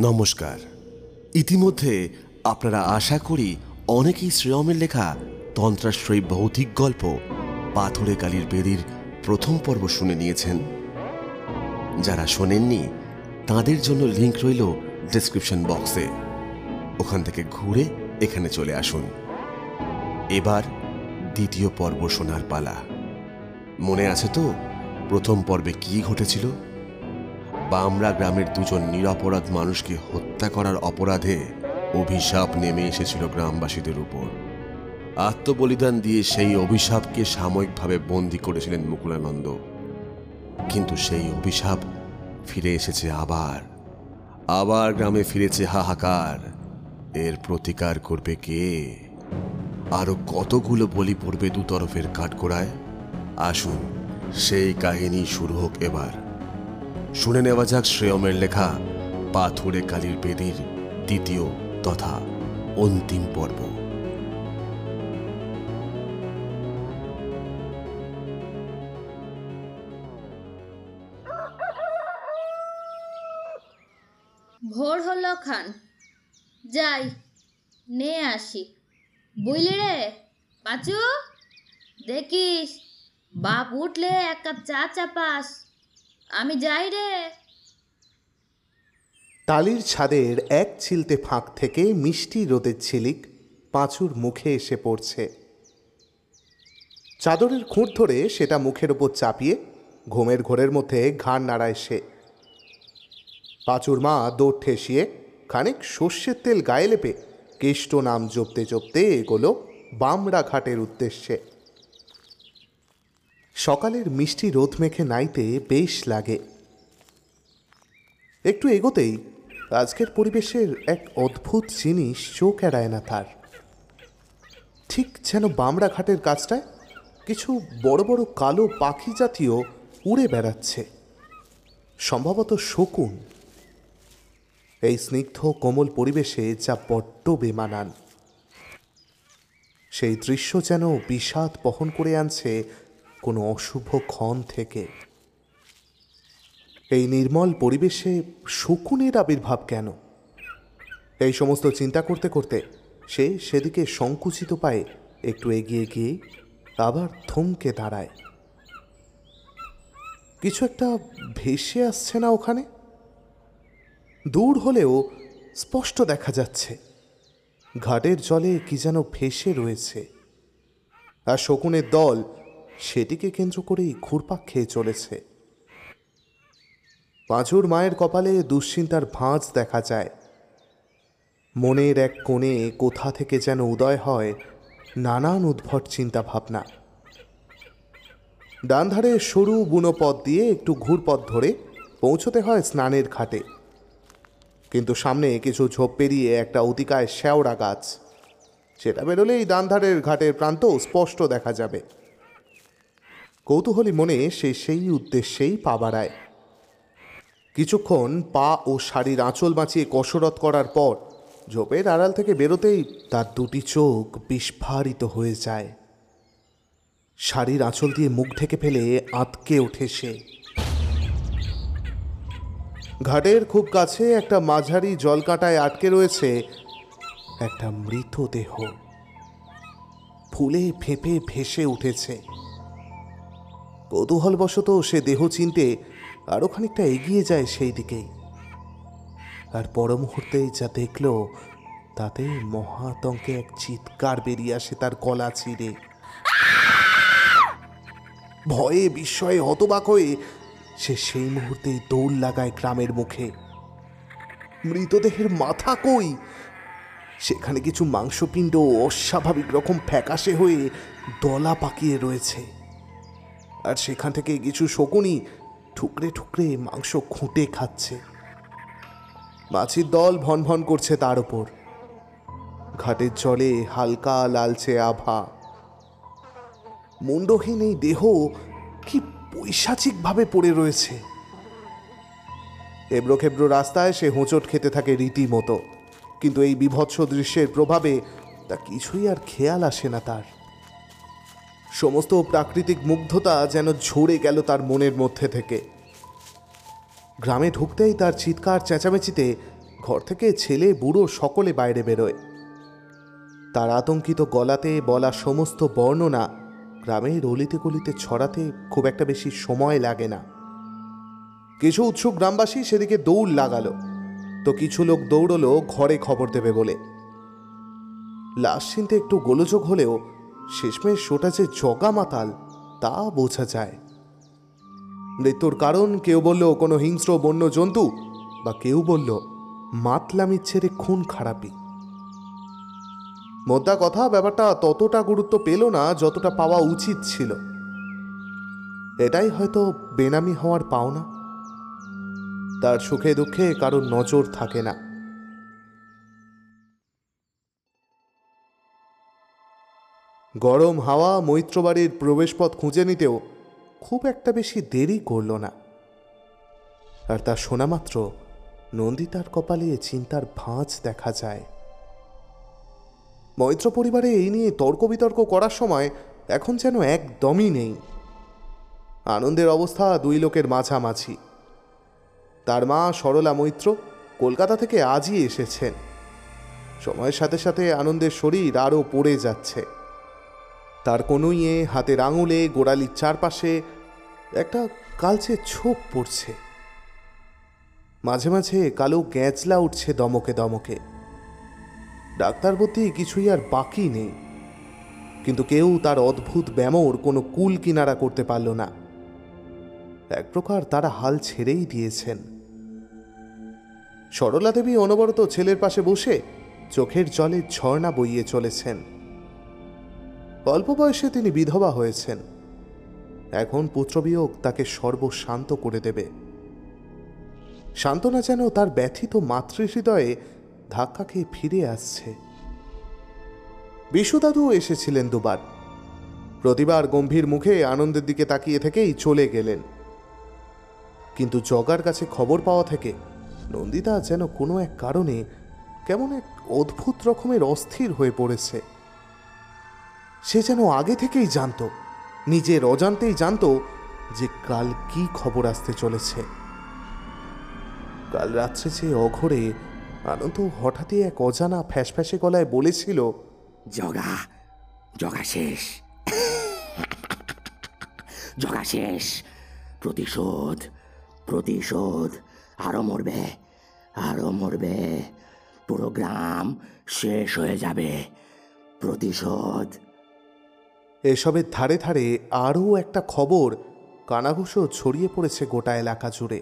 নমস্কার। ইতিমধ্যে আপনারা আশা করি অনেকেই শ্রেয়মের লেখা তন্ত্রাশ্রয়ী ভৌতিক গল্প পাথুরে কালীর বেদির প্রথম পর্ব শুনে নিয়েছেন। যারা শোনেননি তাদের জন্য লিংক রইল ডেসক্রিপশন বক্সে, ওখান থেকে ঘুরে এখানে চলে আসুন। এবার দ্বিতীয় পর্ব শোনার পালা। মনে আছে তো প্রথম পর্বে কি ঘটেছিল? বামরা গ্রামের দুজন নিরপরাধ মানুষকে হত্যা করার অপরাধে অভিশাপ নেমে এসেছিল গ্রামবাসীদের উপর। আত্মবলিদান দিয়ে সেই অভিশাপকে সাময়িকভাবে বন্দী করেছিলেন মুকুলানন্দ, কিন্তু সেই অভিশাপ ফিরে এসেছে আবার গ্রামে ফিরেছে হাহাকার। এর প্রতিকার করবে কে? আরো কতগুলো বলি পড়বে দু তরফের কাঠগোড়ায়? আসুন সেই কাহিনী শুরু হোক। এবার শুনে নেওয়া যাক শ্রেয়মের লেখা পাথুরে কালীর বেদির দ্বিতীয় তথা অন্তিম পর্ব। ভোর হলো খান, যাই নে আসি। বুঝলি রে পাচু, দেখিস বাপ উঠলে এক কাপ চা চাপাস। আমি যাই রে। টালির ছাদের এক চিলতে ফাঁক থেকে মিষ্টি রোদের ঝিলিক পাঁচুর মুখে এসে পড়ছে। চাদরের খুঁট ধরে সেটা মুখের ওপর চাপিয়ে ঘুমের ঘোরের মধ্যে ঘাড় নাড়ায় সে। পাঁচুর মা দৌড় ঠেসিয়ে খানিক সর্ষের তেল গায়ে লেপে কেষ্ট নাম জপতে জপতে এগোলো বামরা ঘাটের উদ্দেশ্যে। সকালের মিষ্টি রোদ মেখে নাইতে বেশ লাগে। একটু এগোতেই আজকের পরিবেশের এক অদ্ভুত জিনিস চোখ এড়ায় না তার। ঠিক যেন বামরা ঘাটের কাছটায় কিছু বড় বড় কালো পাখি জাতীয় উড়ে বেড়াচ্ছে, সম্ভবত শকুন। এই স্নিগ্ধ কোমল পরিবেশে যা বড্ড বেমানান। সেই দৃশ্য যেন বিষাদ বহন করে আনছে কোনো অশুভ ক্ষণ থেকে। এই নির্মল পরিবেশে শকুনের আবির্ভাব কেন? এই সমস্ত চিন্তা করতে করতে সে সেদিকে সংকুচিত পায়ে একটু এগিয়ে গিয়ে আবার থমকে দাঁড়ায়। কিছু একটা ভেসে আসছে না ওখানে? দূর হলেও স্পষ্ট দেখা যাচ্ছে ঘাটের জলে কি যেন ভেসে রয়েছে, আর শকুনের দল সেটিকে কেন্দ্র করেই ঘুরপাক খেয়ে চলেছে। পাঁচুর মায়ের কপালে দুশ্চিন্তার ভাঁজ দেখা যায়। মনের এক কোণে কোথা থেকে যেন উদয় হয় নানান উদ্ভট চিন্তা ভাবনা। ডান ধারে সরু বুনো পথ দিয়ে একটু ঘুরপথ ধরে পৌঁছতে হয় স্নানের ঘাটে, কিন্তু সামনে কিছু ঝোপ পেরিয়ে একটা অতিকায় শেওড়া গাছ। সেটা বেরোলেই ডান ধারের ঘাটের প্রান্ত স্পষ্ট দেখা যাবে। কৌতূহলী মনে সে সেই উদ্দেশ্যেই পা বাড়ায়। কিছুক্ষণ পা ও শাড়ির আঁচল বাঁচিয়ে কসরত করার পর ঝোপের আড়াল থেকে বেরোতেই তার দুটি চোখ বিস্ফারিত হয়ে যায়। শাড়ির আঁচল দিয়ে মুখ ঢেকে ফেলে আঁতকে ওঠে সে। ঘাটের খুব কাছে একটা মাঝারি জলকাঁটায় আটকে রয়েছে একটা মৃতদেহ। ফুলে ফেঁপে ভেসে উঠেছে। কৌতূহলবশত সে দেহ চিনতে আরো খানিকটা এগিয়ে যায় সেই দিকেই, আর পর মুহূর্তেই যা দেখল তাতে মহাতঙ্কে এক চিৎকার বেরিয়ে আসে তার গলা চিরে। ভয়ে বিস্ময়ে হতবাক হয়ে সে সেই মুহূর্তেই দৌড় লাগায় গ্রামের মুখে। মৃতদেহের মাথা কই? সেখানে কিছু মাংসপিণ্ড অস্বাভাবিক রকম ফ্যাকাশে হয়ে দলা পাকিয়ে রয়েছে, আর সেখান থেকে কিছু শকুনি ঠুকরে ঠুকরে মাংস খুঁটে খাচ্ছে। মাছির দল ভন ভন করছে তার উপর। ঘাটের জলে হালকা লালচে আভা। মুন্ডহীন এই দেহ কি পৈশাচিকভাবে পড়ে রয়েছে। এবড়ো খেবড়ো রাস্তায় সে হোঁচট খেতে থাকে রীতিমতো, কিন্তু এই বিভৎস দৃশ্যের প্রভাবে তা কিছুই আর খেয়াল আসে না তার। সমস্ত প্রাকৃতিক মুগ্ধতা যেন ঝরে গেল তার মনের মধ্যে থেকে। গ্রামে ঢুকতেই তার চিৎকার চেঁচামেচিতে ঘর থেকে ছেলে বুড়ো সকলে বাইরে বেরোয়। তার আতঙ্কিত গলাতে বলা সমস্ত বর্ণনা গ্রামের অলিতে গলিতে ছড়াতে খুব একটা বেশি সময় লাগে না। কিছু উৎসুক গ্রামবাসী সেদিকে দৌড় লাগালো, তো কিছু লোক দৌড়লো ঘরে খবর দেবে বলে। লাশ চিনতে একটু গোলযোগ হলেও শেষমেশ ওটা যে জগা মাতাল তা বোঝা যায়। মৃত্যুর কারণ কেউ বলল কোনো হিংস্র বন্য জন্তু, বা কেউ বলল মাতলামির ছেড়ে খুন খারাপি। মোদ্দা কথা, ব্যাপারটা ততটা গুরুত্ব পেল না যতটা পাওয়া উচিত ছিল। এটাই হয়তো বেনামি হওয়ার পাওনা। তার সুখে দুঃখে কারোর নজর থাকে না। গরম হাওয়া মৈত্রবাড়ির প্রবেশপথ খুঁজে নিতেও খুব একটা বেশি দেরি করল না। আর তা শোনা মাত্র নন্দিতার কপালে চিন্তার ভাঁজ দেখা যায়। মৈত্র পরিবারে এই নিয়ে তর্ক বিতর্ক করার সময় এখন যেন একদমই নেই। আনন্দের অবস্থা দুই লোকের মাঝামাঝি। তার মা সরলা মৈত্র কলকাতা থেকে আজই এসেছেন। সময়ের সাথে সাথে আনন্দের শরীর আরও পড়ে যাচ্ছে। তার কনুইয়ে, হাতের আঙুলে, গোড়ালির চারপাশে একটা কালচে ছোপ পড়ছে। মাঝে মাঝে কালো গ্যাঁজলা উঠছে দমকে দমকে। ডাক্তার বলতে কিছুই আর বাকি নেই, কিন্তু কেউ তার অদ্ভুত ব্যামোর কোনো কুল কিনারা করতে পারল না। এক প্রকার তারা হাল ছেড়েই দিয়েছেন। সরলা দেবী অনবরত ছেলের পাশে বসে চোখের জলে ঝর্ণা বইয়ে চলেছেন। অল্প বয়সে তিনি বিধবা হয়েছেন। এখন পুত্রবিয়োগ তাকে সর্বশান্ত করে দেবে। সান্ত্বনা যেন তার ব্যথিত মাতৃহৃদয়ে ধাক্কা খেয়ে ফিরে আসছে। বিশুদাদু এসেছিলেন দুবার। প্রতিবার গম্ভীর মুখে আনন্দের দিকে তাকিয়ে থেকেই চলে গেলেন। কিন্তু জগার কাছে খবর পাওয়া থেকে নন্দিতা যেন কোনো এক কারণে কেমন এক অদ্ভুত রকমের অস্থির হয়ে পড়েছে। সে যেন আগে থেকেই জানতো, নিজের অজান্তেই জানতো যে কাল কি খবর আসতে চলেছে। কাল রাত্রে যে অঘরে আনন্দ হঠাৎই এক অজানা ফ্যাসফ্যাসে গলায় বলেছিল, জগা জগা শেষ, জগা শেষ, প্রতিশোধ প্রতিশোধ, আরো মরবে, আরো মরবে, পুরো গ্রাম শেষ হয়ে যাবে, প্রতিশোধ। এসবের ধারে ধারে আরও একটা খবর কানাঘুষো ছড়িয়ে পড়েছে গোটা এলাকা জুড়ে।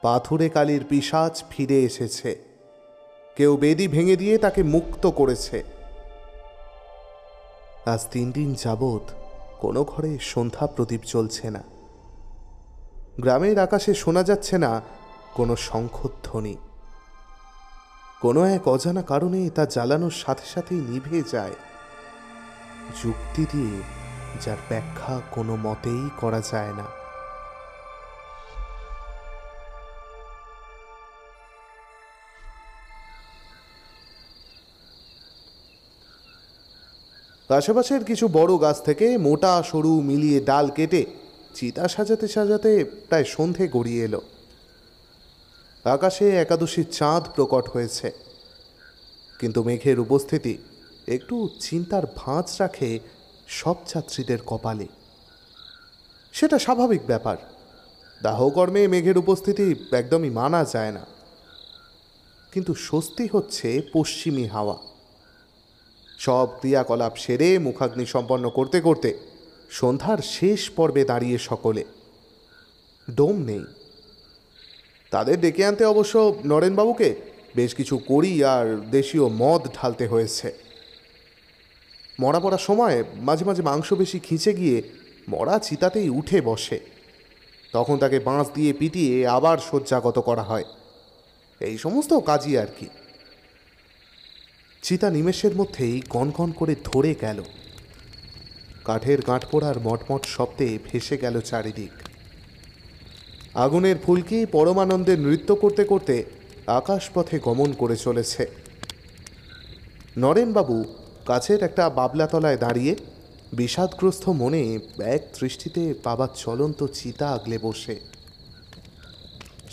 পাথুরে কালীর পিশাচ ফিরে এসেছে। কেউ বেদি ভেঙে দিয়ে তাকে মুক্ত করেছে। আজ 3 দিন যাবৎ কোনো ঘরে সন্ধ্যা প্রদীপ জ্বলছে না। গ্রামের আকাশে শোনা যাচ্ছে না কোনো শঙ্খধ্বনি। কোনো এক অজানা কারণে তা জ্বালানোর সাথে সাথেই নিভে যায়, যুক্তি দিয়ে যার ব্যাখ্যা কোনো মতেই করা যায় না। আশেপাশের কিছু বড় গাছ থেকে মোটা সরু মিলিয়ে ডাল কেটে চিতা সাজাতে সাজাতে প্রায় সন্ধে গড়িয়ে এলো। আকাশে একাদশীর চাঁদ প্রকট হয়েছে, কিন্তু মেঘের উপস্থিতি একটু চিন্তার ভাঁজ রাখে সব যাত্রীদের কপালে। সেটা স্বাভাবিক ব্যাপার। দাহকর্মে মেঘের উপস্থিতি একদমই মানা যায় না। কিন্তু স্বস্তি হচ্ছে পশ্চিমী হাওয়া। সব ক্রিয়াকলাপ সেরে মুখাগ্নি সম্পন্ন করতে করতে সন্ধ্যার শেষ পর্বে দাঁড়িয়ে সকলে। ডোম নেই। তাদের ডেকে আনতে অবশ্য নরেনবাবুকে বেশ কিছু কড়ি আর দেশীয় মদ ঢালতে হয়েছে। মরা পড়ার সময় মাঝে মাঝে মাংস বেশি খিঁচে গিয়ে মরা চিতাতেই উঠে বসে। তখন তাকে বাঁশ দিয়ে পিটিয়ে আবার শয্যাগত করা হয়। এই সমস্ত কাজই আর কি। চিতা নিমেষের মধ্যেই গনগন করে ধরে গেল। কাঠের গাঁট পোড়ার মটমট শব্দে ভেসে গেল চারিদিক। আগুনের ফুলকি পরমানন্দে নৃত্য করতে করতে আকাশপথে গমন করে চলেছে। নরেনবাবু কাছের একটা বাবলাতলায় দাঁড়িয়ে বিষাদগ্রস্ত মনে এক দৃষ্টিতে বাবার চলন্ত চিতা আগলে বসে।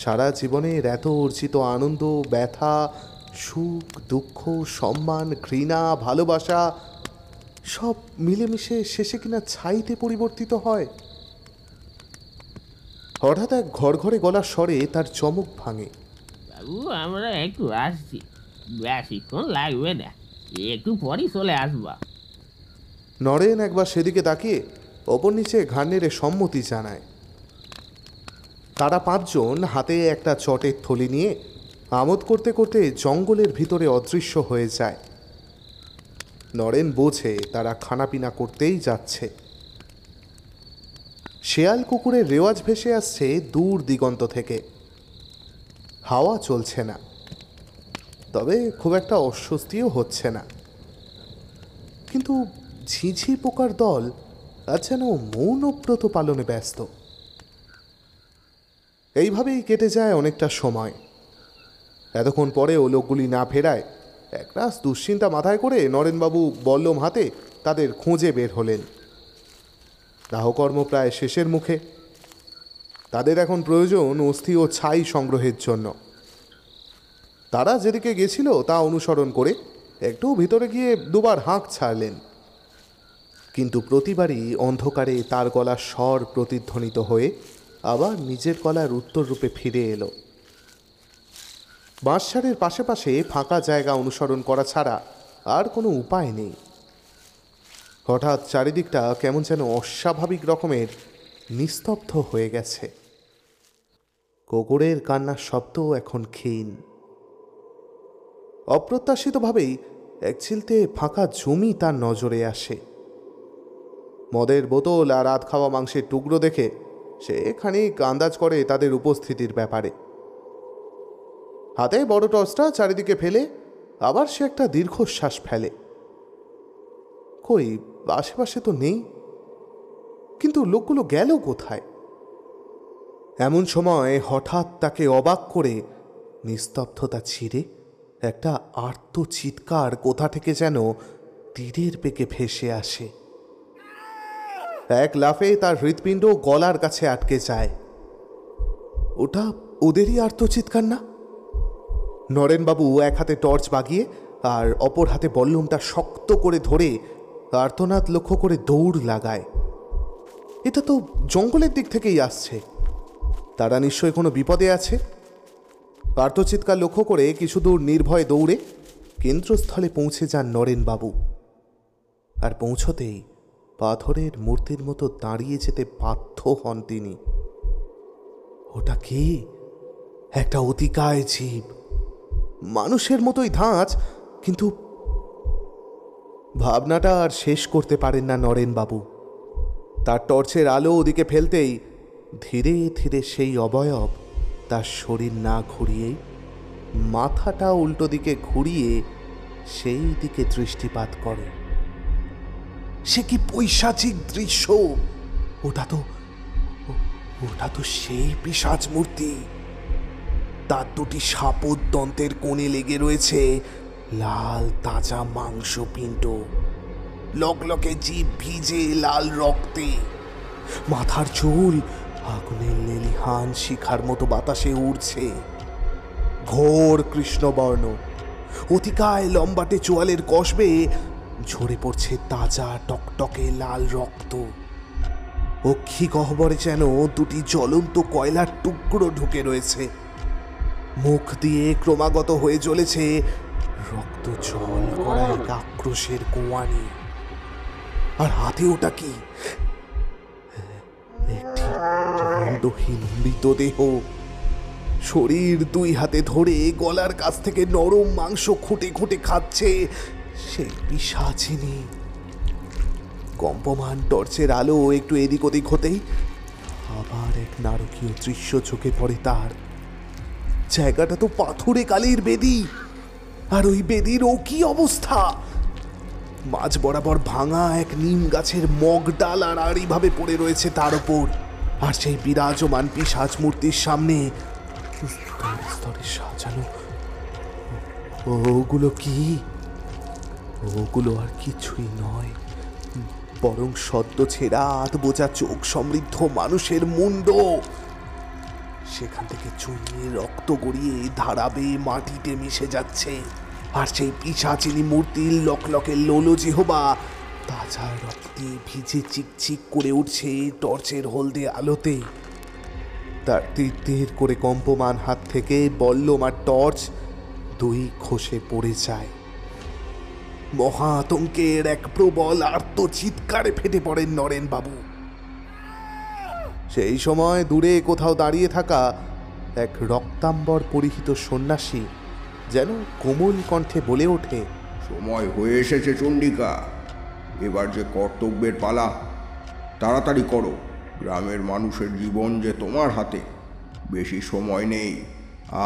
সারা জীবনের এত অর্জিত আনন্দ, ব্যথা, সুখ, দুঃখ, সম্মান, ঘৃণা, ভালোবাসা সব মিলেমিশে শেষে কিনা ছাইতে পরিবর্তিত হয়। হঠাৎ এক ঘড়ঘড়ে গলার স্বরে তার চমক ভাঙে। বাবু, আমরা একটু আসছি, বেশিক্ষণ লাগবে না, একটু পরই চলে আসবা। নরেন একবার সেদিকে তাকিয়ে ওপর নিচে ঘাড় নেড়ে সম্মতি জানায়। তারা পাঁচজন হাতে একটা চটের থলি নিয়ে আমোদ করতে করতে জঙ্গলের ভিতরে অদৃশ্য হয়ে যায়। নরেন বোঝে তারা খানাপিনা করতেই যাচ্ছে। শেয়াল কুকুরের রেওয়াজ ভেসে আসছে দূর দিগন্ত থেকে। হাওয়া চলছে না, তবে খুব একটা অস্বস্তিও হচ্ছে না। কিন্তু ঝিঝি পোকার দল আজ যেন মৌনব্রত পালনে ব্যস্ত। এইভাবেই কেটে যায় অনেকটা সময়। এতক্ষণ পরেও লোকগুলি না ফেরায় একরাশ দুশ্চিন্তা মাথায় করে নরেনবাবু বল্লম হাতে তাদের খোঁজে বের হলেন। দাহকর্ম প্রায় শেষের মুখে। তাদের এখন প্রয়োজন অস্থি ও ছাই সংগ্রহের জন্য। তারা যেদিকে গেছিল তা অনুসরণ করে একটু ভিতরে গিয়ে দুবার হাঁক ছাড়লেন, কিন্তু প্রতিবারই অন্ধকারে তার গলার স্বর প্রতিধ্বনিত হয়ে আবার নিজের গলার উত্তর রূপে ফিরে এলো। বাঁশঝাড়ের পাশে পাশে ফাঁকা জায়গা অনুসরণ করা ছাড়া আর কোনো উপায় নেই। হঠাৎ চারিদিকটা কেমন যেন অস্বাভাবিক রকমের নিস্তব্ধ হয়ে গেছে। কুকুরের কান্নার শব্দ এখন ক্ষীণ। অপ্রত্যাশিতভাবেই এক চিলতে ফাঁকা জমি তার নজরে আসে। মদের বোতল আর রাত খাওয়া মাংসের টুকরো দেখে সে খানিক আন্দাজ করে তাদের উপস্থিতির ব্যাপারে। হাতে বড় টর্চটা চারিদিকে ফেলে আবার সে একটা দীর্ঘশ্বাস ফেলে। কই, আশেপাশে তো নেই, কিন্তু লোকগুলো গেল কোথায়? এমন সময় হঠাৎ তাকে অবাক করে নিস্তব্ধতা ছিঁড়ে একটা আর্ত চিৎকার কোথা থেকে যেন তীরের বেগে ভেসে আসে। এক লাফে তার হৃৎপিণ্ড গলার কাছে আটকে যায়। ওটা ওদেরই আর্তচিৎকার না? নরেনবাবু এক হাতে টর্চ বাগিয়ে আর অপর হাতে বল্লমটা শক্ত করে ধরে আর্তনাদ লক্ষ্য করে দৌড় লাগায়। এটা তো জঙ্গলের দিক থেকেই আসছে। তারা নিশ্চয়ই কোনো বিপদে আছে। আর্তচিৎকার লক্ষ্য করে কিছু দূর নির্ভয়ে দৌড়ে কেন্দ্রস্থলে পৌঁছে যান নরেনবাবু। আর পৌঁছতেই পাথরের মূর্তির মতো দাঁড়িয়ে যেতে বাধ্য হন তিনি। ওটা কি? একটা অতিকায় জীব, মানুষের মতোই ধাঁচ, কিন্তু ভাবনাটা আর শেষ করতে পারেন না নরেনবাবু। তার টর্চের আলো ওদিকে ফেলতেই ধীরে ধীরে সেই অবয়ব তার শরীর না ঘুরিয়েই মাথাটা উল্টো দিকে ঘুরিয়ে সেই দিকে দৃষ্টিপাত করে। সে কি পৈশাচিক দৃশ্য! ওটা তো সেই পিশাচ মূর্তি। তার দুটি সাপদ দন্তের কোণে লেগে রয়েছে লাল তাজা মাংসপিণ্ড, লকলকে জিভ ভিজে লাল রক্তে। মাথার চুল আগুনের লেলিহান শিখার মতো বাতাসে উড়ছে। ঘোর কৃষ্ণবর্ণ, অতিকায় লম্বাটে চোয়ালের কষবে ঝরে পড়ছে তাজা টকটকে লাল রক্ত। অক্ষি গহ্বরে যেন দুটি জ্বলন্ত কয়লার টুকরো ঢুকে রয়েছে। মুখ দিয়ে ক্রমাগত হয়ে চলেছে রক্ত জল করা এক আক্রোশের কোয়ানি। আর হাতে ওটা কি? একটি গন্ধহীন মৃতদেহ। শরীর দুই হাতে ধরে গলার কাছ থেকে নরম মাংস খুঁটে খুঁটে খাচ্ছে সেই পিশাচিনী। কম্পমান টর্চের আলো একটু এদিক ওদিক হতেই আবার এক নারকীয় দৃশ্য চোখে পড়ে তার। জায়গাটা তো পাথুরে কালির বেদি, আর ওই বেদির ও কি অবস্থা! মাঝ বরাবর ভাঙা এক নিম গাছের মগ ডাল আর আড়িভাবে পড়ে রয়েছে তার ওপর। আর সেই বিরাজমান পিশাচ মূর্তির সামনে স্তরে স্তরে সাজানো ওগুলো কি? ওগুলো আর কিছুই নয়, বরং সদ্য ছেঁড়া আধ বোঝা চোখ সমৃদ্ধ মানুষের মুন্ড। সেখান থেকে চুইয়ে রক্ত গড়িয়ে ধারা বেয়ে মাটিতে মিশে যাচ্ছে। আর সেই পিশাচিনী মূর্তির লকলকে লোলো জিহবা তাজা রক্তে ভিজে চিকচিক করে উঠছে টর্চের হলদে আলোতে। তার তীর তীর করে কম্পমান হাত থেকে বল্লম আর টর্চ দুই খসে পড়ে যায়। মহা আতঙ্কের এক প্রবল আর্তচিৎকারে ফেটে পড়েন নরেন বাবু। সেই সময় দূরে কোথাও দাঁড়িয়ে থাকা এক রক্তাম্বর পরিহিত সন্ন্যাসী যেন কোমল কণ্ঠে বলে ওঠে, সময় হয়ে এসেছে চণ্ডিকা, এবার যে কর্তব্যের পালা, তাড়াতাড়ি করো। গ্রামের মানুষের জীবন যে তোমার হাতে, বেশি সময় নেই,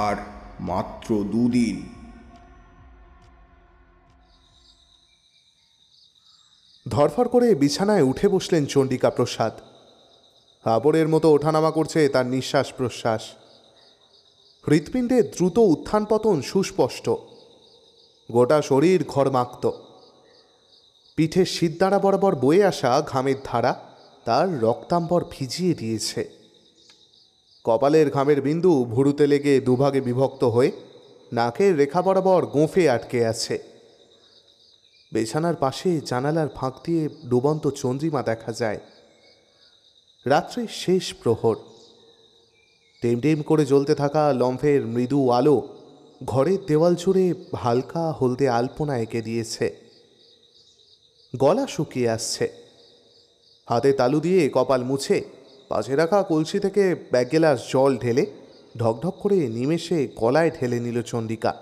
আর মাত্র 2 দিন। ধরফর করে বিছানায় উঠে বসলেন চণ্ডিকা প্রসাদ। আবরের মতো ওঠানামা করছে তার নিঃশ্বাস প্রশ্বাস। হৃৎপিণ্ডে দ্রুত উত্থান পতন সুস্পষ্ট। গোটা শরীর ঘরমাক্ত। পিঠের সিদ্ধারা বরাবর বয়ে আসা ঘামের ধারা তার রক্তাম্বর ভিজিয়ে দিয়েছে। কপালের ঘামের বিন্দু ভুরুতে লেগে দুভাগে বিভক্ত হয়ে নাকের রেখা বরাবর গোঁফে আটকে আছে। বিছানার পাশে জানালার ফাঁক দিয়ে ডুবন্ত চন্দ্রিমা দেখা যায়। রাত্রির শেষ প্রহর। টিমটিম করে জ্বলতে থাকা লম্ফের মৃদু আলো ঘরের দেওয়াল জুড়ে হালকা হলদে আলপনা এঁকে দিয়েছে। গলা শুকিয়ে আসছে। হাতে তালু দিয়ে কপাল মুছে পাশে রাখা কলসি থেকে 1 গ্লাস জল ঢেলে ঢকঢক করে নিমেষে গলায় ঢেলে নিল চণ্ডিকা।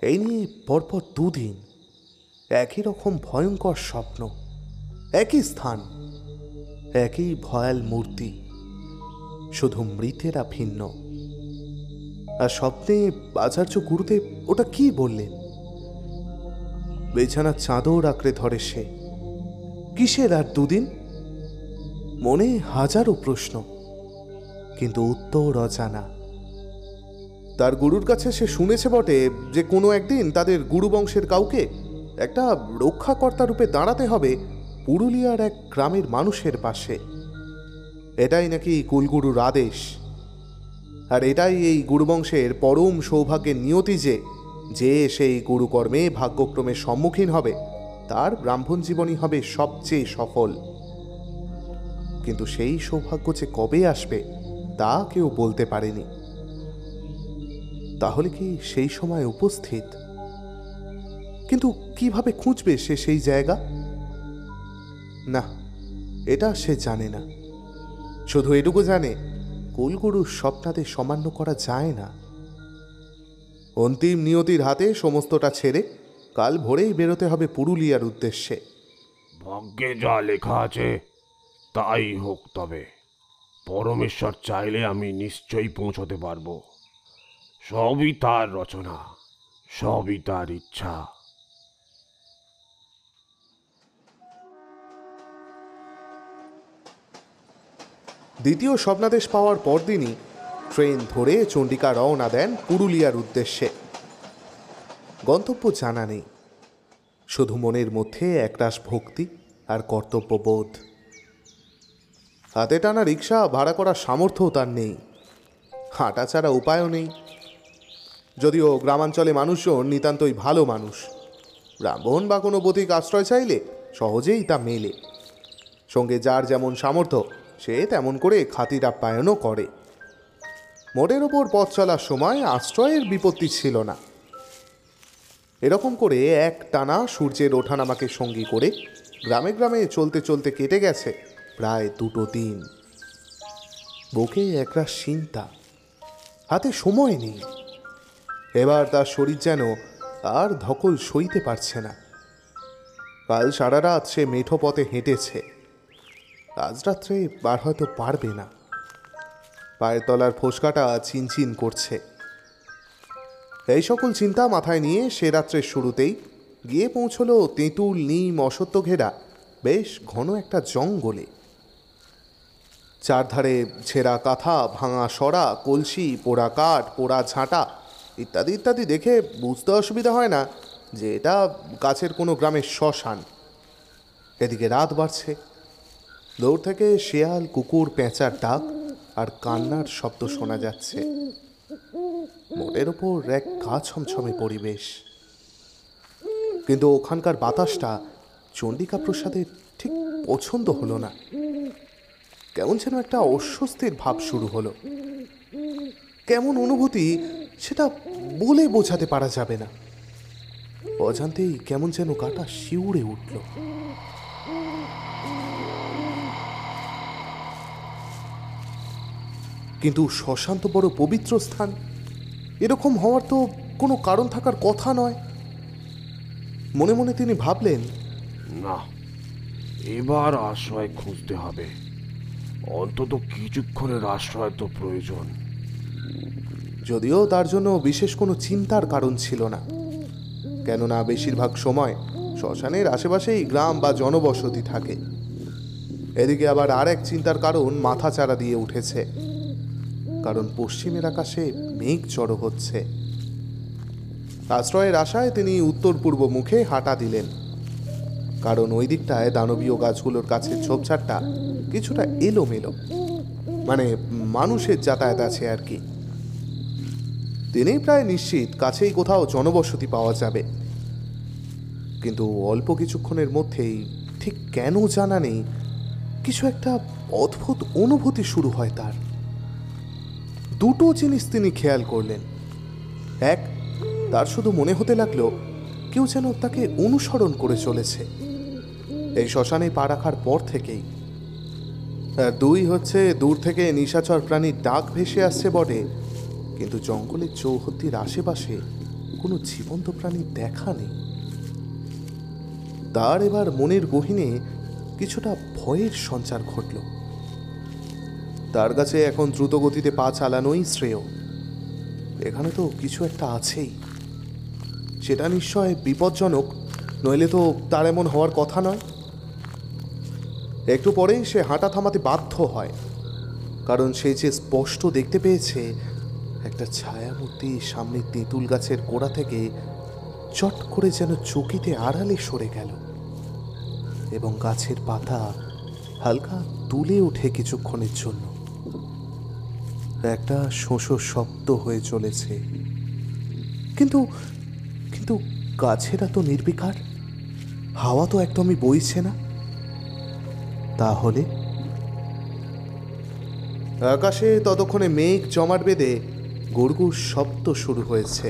এই নিয়ে পরপর 2 দিন একই রকম ভয়ঙ্কর স্বপ্ন, একই স্থান, একই ভয়াল মূর্তি, শুধু মৃতেরা ভিন্ন। আর স্বপ্নে আচার্য গুরুদেব ওটা কি বললেন? বিছানার চাদর আঁকড়ে ধরে সে। কিসের আর 2 দিন? মনে হাজারো প্রশ্ন, কিন্তু উত্তর অজানা। তার গুরুর কাছে সে শুনেছে বটে যে কোনো একদিন তাদের গুরুবংশের কাউকে একটা রক্ষাকর্তা রূপে দাঁড়াতে হবে পুরুলিয়ার এক গ্রামের মানুষের পাশে। এটাই নাকি কুলগুরুর আদেশ। আর এটাই এই গুরুবংশের পরম সৌভাগ্যের নিয়তি যে যে সেই গুরুকর্মে ভাগ্যক্রমের সম্মুখীন হবে তার ব্রাহ্মণ জীবনই হবে সবচেয়ে সফল। কিন্তু সেই সৌভাগ্য যে কবে আসবে তা কেউ বলতে পারেনি। তাহলে কি সেই সময় উপস্থিত? কিন্তু কিভাবে খুঁজবে সে সেই জায়গা? না, এটা সে জানে না। শুধু এটুকু জানে কুলগুরুর স্বপ্নাদের সমান্য করা যায় না। অন্তিম নিয়তির হাতে সমস্তটা ছেড়ে কাল ভোরেই বেরোতে হবে পুরুলিয়ার উদ্দেশ্যে। ভাগ্যে যা লেখা আছে তাই হোক। তবে পরমেশ্বর চাইলে আমি নিশ্চয়ই পৌঁছতে পারবো। সবই তার রচনা, সবই তার ইচ্ছা। দ্বিতীয় স্বপ্নাদেশ পাওয়ার পরদিনই ট্রেন ধরে চণ্ডিকা রওনা দেন পুরুলিয়ার উদ্দেশ্যে। গন্তব্য জানা নেই, শুধু মনের মধ্যে একরাশ ভক্তি আর কর্তব্যবোধ। হাতে টানা রিক্সা ভাড়া করার সামর্থ্যও তার নেই, হাঁটা ছাড়া উপায়ও নেই। যদিও গ্রামাঞ্চলে মানুষজন নিতান্তই ভালো মানুষ, ব্রাহ্মণ বা কোনো পথিক আশ্রয় চাইলে সহজেই তা মেলে। সঙ্গে যার যেমন সামর্থ্য সে তেমন করে খাতির আপ্যায়নও করে। মোটের ওপর পথ চলার সময় আশ্রয়ের বিপত্তি ছিল না। এরকম করে এক টানা সূর্যের ওঠানামাকে সঙ্গী করে গ্রামে গ্রামে চলতে চলতে কেটে গেছে প্রায় 2 দিন। বুকে একরাশ চিন্তা, হাতে সময় নেই। এবার তার শরীর যেন আর ধকল সইতে পারছে না। কাল সারা রাত সে মেঠো পথে হেঁটেছে, আজ রাত্রে বার হয়তো পারবে না। পায়ের তলার ফোসকাটা চিনচিন করছে। এই সকল চিন্তা মাথায় নিয়ে সে রাত্রের শুরুতেই গিয়ে পৌঁছলো তেঁতুল নিম অসত্য ঘেরা বেশ ঘন একটা জঙ্গলে। চারধারে ছেঁড়া কাঁথা, ভাঙা সরা, কলসি, পোড়া কাঠ, পোড়া ঝাঁটা ইত্যাদি ইত্যাদি দেখে বুঝতে অসুবিধা হয় না যে এটা কাছের কোনো গ্রামের শ্মশান। এদিকে রাত বাড়ছে, দূর থেকে শেয়াল, কুকুর, পেঁচার ডাক আর কান্নার শব্দ শোনা যাচ্ছে। মোড়ের ওপর এক গা ছমছমে পরিবেশ, কিন্তু ওখানকার বাতাসটা চণ্ডিকা প্রসাদের ঠিক পছন্দ হলো না। কেমন যেন একটা অস্বস্তির ভাব শুরু হলো। কেমন অনুভূতি সেটা বলে বোঝাতে পারা যাবে না। অজান্তেই কেমন যেন গাটা শিউরে উঠল। কিন্তু শ্মশান তো বড় পবিত্র স্থান, এরকম হওয়ার তো কোনো কারণ থাকার কথা নয়। মনে মনে তিনি ভাবলেন, না, এবার আশ্রয় খুঁজতে হবে। অন্তত কিছুক্ষণের আশ্রয় তো প্রয়োজন। যদিও তার জন্য বিশেষ কোনো চিন্তার কারণ ছিল না, কেননা বেশিরভাগ সময় শ্মশানের আশেপাশেই গ্রাম বা জনবসতি থাকে। এদিকে আবার আর এক চিন্তার কারণ মাথাচাড়া দিয়ে উঠেছে, কারণ পশ্চিমের আকাশে মেঘ জড়ো হচ্ছে। আশ্রয়ের আশায় তিনি উত্তর পূর্ব মুখে হাঁটা দিলেন, কারণ ওই দিকটায় দানবীয় গাছগুলোর কাছে ঝোপঝাড়টা কিছুটা এলোমেলো, মানে মানুষের যাতায়াত আছে আর কি। তিনি প্রায় নিশ্চিত কাছেই কোথাও জনবসতি পাওয়া যাবে। কিন্তু অল্প কিছুক্ষণের মধ্যেই, ঠিক কেন জানা নেই, কিছু একটা অদ্ভুত অনুভূতি শুরু হয় তার। দুটো জিনিস তিনি খেয়াল করলেন। এক, তার শুধু মনে হতে লাগলো কেউ যেন তাকে অনুসরণ করে চলেছে এই শ্মশানে পা রাখার পর থেকেই। আর দুই হচ্ছে, দূর থেকে নিশাচর প্রাণীর ডাক ভেসে আসছে বটে, কিন্তু জঙ্গলের চৌহদ্দির আশেপাশে কোনো জীবন্ত প্রাণীর দেখা নেই। তার এবার মনের গহীনে কিছুটা ভয়ের সঞ্চার ঘটল। তার কাছে এখন দ্রুত গতিতে পা চালানোই শ্রেয়। এখানে তো কিছু একটা আছেই, সেটা নিশ্চয় বিপজ্জনক, নইলে তো তার এমন হওয়ার কথা নয়। একটু পরেই সে হাঁটা থামাতে বাধ্য হয়, কারণ সে যে স্পষ্ট দেখতে পেয়েছে একটা ছায়ামূর্তি সামনে তেঁতুল গাছের গোড়া থেকে চট করে যেন চকিতে আড়ালে সরে গেল, এবং গাছের পাতা হালকা তুলে ওঠে কিছুক্ষণের জন্য। একটা শোঁসো শব্দ হয়ে চলেছে, কিন্তু কিন্তু গাছেরা তো নির্বিকার, হাওয়া তো একদমই বইছে না। তাহলে আকাশে ততক্ষণে মেঘ জমাট বেঁধে গুড়গুড় শব্দ শুরু হয়েছে।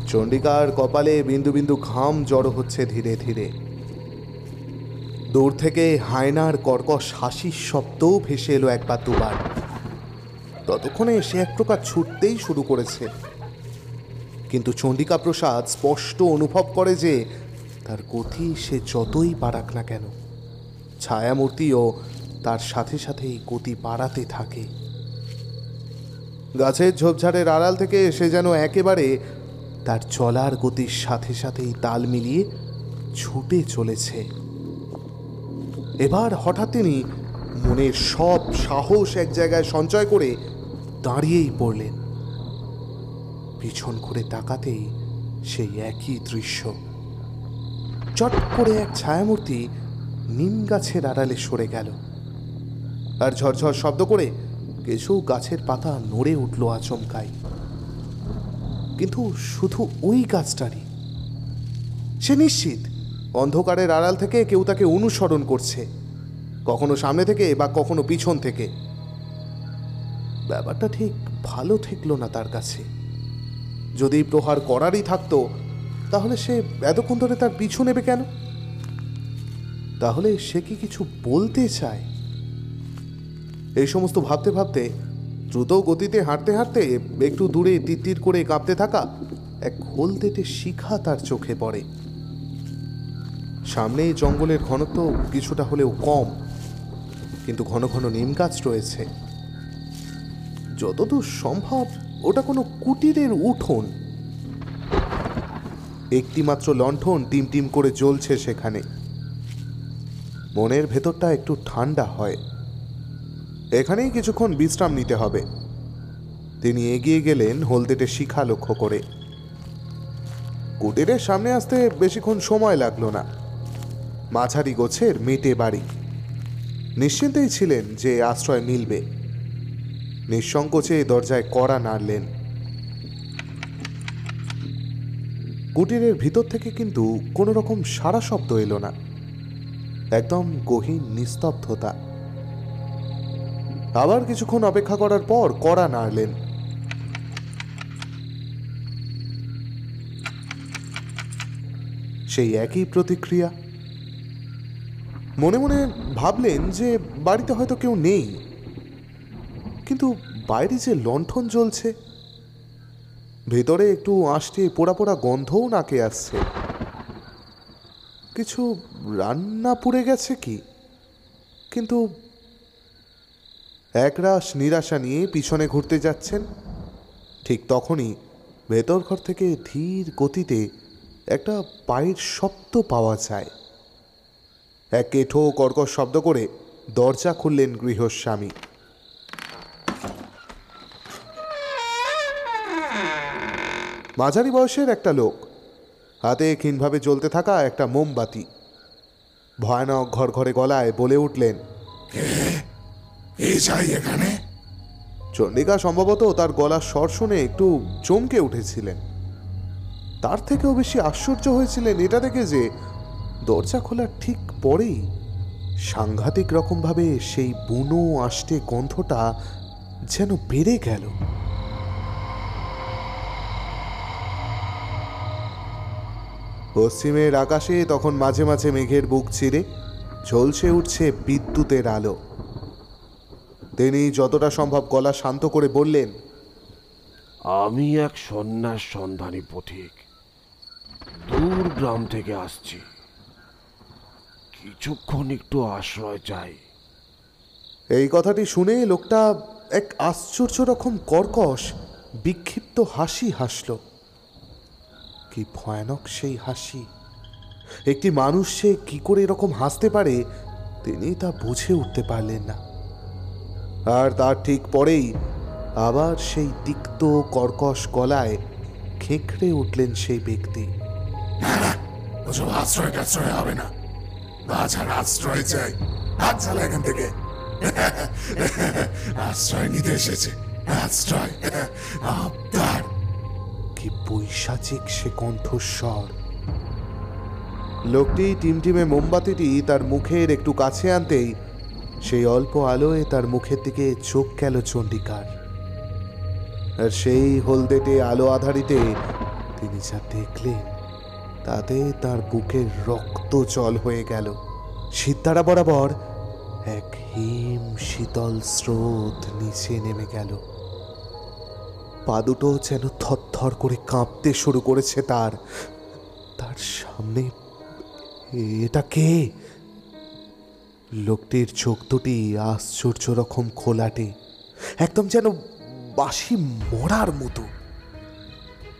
চণ্ডিকার কপালে বিন্দু বিন্দু ঘাম জড়ো হচ্ছে ধীরে ধীরে। দূর থেকে হায়নার কর্কশ হাসির শব্দও ভেসে এলো একবার দুবার। ততক্ষণে সে এক প্রকার ছুটতেই শুরু করেছে, কিন্তু চণ্ডিকা প্রসাদ স্পষ্ট অনুভব করে যে তার গতি সে যতই বাড়াক না কেন, ছায়ামূর্তিও তার সাথে সাথেই গতি বাড়াতে থাকে। গাছের ঝোপঝাড়ের আড়াল থেকে সে যেন একেবারে তার চলার গতির সাথে সাথেই তাল মিলিয়ে ছুটে চলেছে। এবার হঠাৎ তিনি মনের সব সাহস এক জায়গায় সঞ্চয় করে দাঁড়িয়েই পড়লেন। পিছন করে তাকাতেই সেই একই দৃশ্য। চট করে এক ছায়ামূর্তি নিম গাছের আড়ালে সরে গেল, আর ঝরঝর শব্দ করে কিছু গাছের পাতা নড়ে উঠল আচমকাই। কিন্তু শুধু ওই গাছটারই। সে নিশ্চিত অন্ধকারের আড়াল থেকে কেউ তাকে অনুসরণ করছে, কখনো সামনে থেকে বা কখনো পিছন থেকে। ব্যাপারটা ঠিক ভালো ঠেকল না তার কাছে। যদি প্রহার করারই থাকতো, তাহলে সে এতক্ষণ ধরে তার পিছু নেবে কেন? তাহলে সে কি কিছু বলতে চায়? এই সমস্ত ভাবতে ভাবতে দ্রুত গতিতে হাঁটতে হাঁটতে একটু দূরে তিত্তির করে কাঁপতে থাকা এক হলদেটে শিখা তার চোখে পড়ে। সামনে জঙ্গলের ঘনত্ব কিছুটা হলেও কম, কিন্তু ঘন ঘন নিম গাছ রয়েছে। যতদূর সম্ভব ওটা কোনো কুটিরের উঠোন। একটিমাত্র লণ্ঠন টিম টিম করে জ্বলছে সেখানে। মনের ভেতরটা একটু ঠান্ডা হয়। এখানেই কিছুক্ষণ বিশ্রাম নিতে হবে। তিনি এগিয়ে গেলেন হলদেটে শিখা লক্ষ্য করে। কুটিরের সামনে আসতে বেশিক্ষণ সময় লাগলো না। মাঝারি গোছের মেটে বাড়ি, নিশ্চিন্তেই ছিলেন যে আশ্রয় মিলবে। নিঃসংকোচে দরজায় কড়া নাড়লেন। কুটিরের ভিতর থেকে কিন্তু কোনো রকম সারা শব্দ এলো না, একদম গহীন নিস্তব্ধতা। আবার কিছুক্ষণ অপেক্ষা করার পর কড়া নাড়লেন। সেই একই প্রতিক্রিয়া। মনে মনে ভাবলেন যে বাড়িতে হয়তো কেউ নেই, কিন্তু বাইরে যে লণ্ঠন জ্বলছে, ভেতরে একটু আঁশটে পোড়া পোড়া গন্ধও নাকে আসছে। কিছু রান্না পুড়ে গেছে কি? কিন্তু একরাশ নিরাশা নিয়ে পিছনে ঘুরতে যাচ্ছেন, ঠিক তখনই ভেতর ঘর থেকে ধীর গতিতে একটা পায়ের শব্দ পাওয়া যায়। এক কেঠো কর্কশ শব্দ করে দরজা খুললেন গৃহস্বামী। মাঝারি বয়সের একটা লোক, হাতে ক্ষীণভাবে জ্বলতে থাকা একটা মোমবাতি। ভয়ানক ঘরঘরে গলায় বলে উঠলেন, এখানে? চণ্ডিকা সম্ভবত তার গলার স্বর শুনে একটু চমকে উঠেছিলেন। তার থেকেও বেশি আশ্চর্য হয়েছিলেন এটা দেখে যে দরজা খোলার ঠিক পরেই সাংঘাতিক রকমভাবে সেই বুনো আষ্টে গন্ধটা যেন বেড়ে গেল। পশ্চিমের আকাশে তখন মাঝে মাঝে মেঘের বুক চিরে ঝলসে উঠছে বিদ্যুতের আলো। তিনি যতটা সম্ভব গলা শান্ত করে বললেন, আমি এক সন্ন্যাস সন্ধানী পথিক, দূর গ্রাম থেকে আসছি। কিছুক্ষণ একটু আশ্রয় চাই। এই কথাটি শুনে লোকটা এক আশ্চর্য রকম কর্কশ বিক্ষিপ্ত হাসি হাসল। কি ভয়ানক সেই হাসি! একটি মানুষ সে কি করে এরকম হাসতে পারে তিনি তা বুঝে উঠতে পারলেন না। আর তার ঠিক পরেই আবার সেই তিক্ত কর্কশ গলায় খেঁকড়ে উঠলেন সেই ব্যক্তি। না না, ওসব আশ্রয় টাশ্রয় হবে না। বাছার আশ্রয় চাই। হাত চালা এখান থেকে। আশ্রয় নিতে এসেছে। আশ্রয় আবদার। কি বৈশাচিক সে কণ্ঠস্বর! লোকটি টিমটিমে মোমবাতিটি তার মুখের একটু কাছে আনতেই সেই অল্প আলোয় তার মুখের দিকে চোখ গেল চণ্ডিকার। আর সেই হলদেটে আলো আধারিতে তিনি যা দেখলেন তাতে তার বুকের রক্ত জল হয়ে গেল। সিদ্ধারা বরাবর এক হিম শীতল স্রোত নিচে নেমে গেল। পা দুটো যেন থরথর করে কাঁপতে শুরু করেছে তার। তার সামনে এটা কে? লোকটির চোখ দুটি আশ্চর্য রকম খোলাটে, একদম যেন বাসি মরার মতো।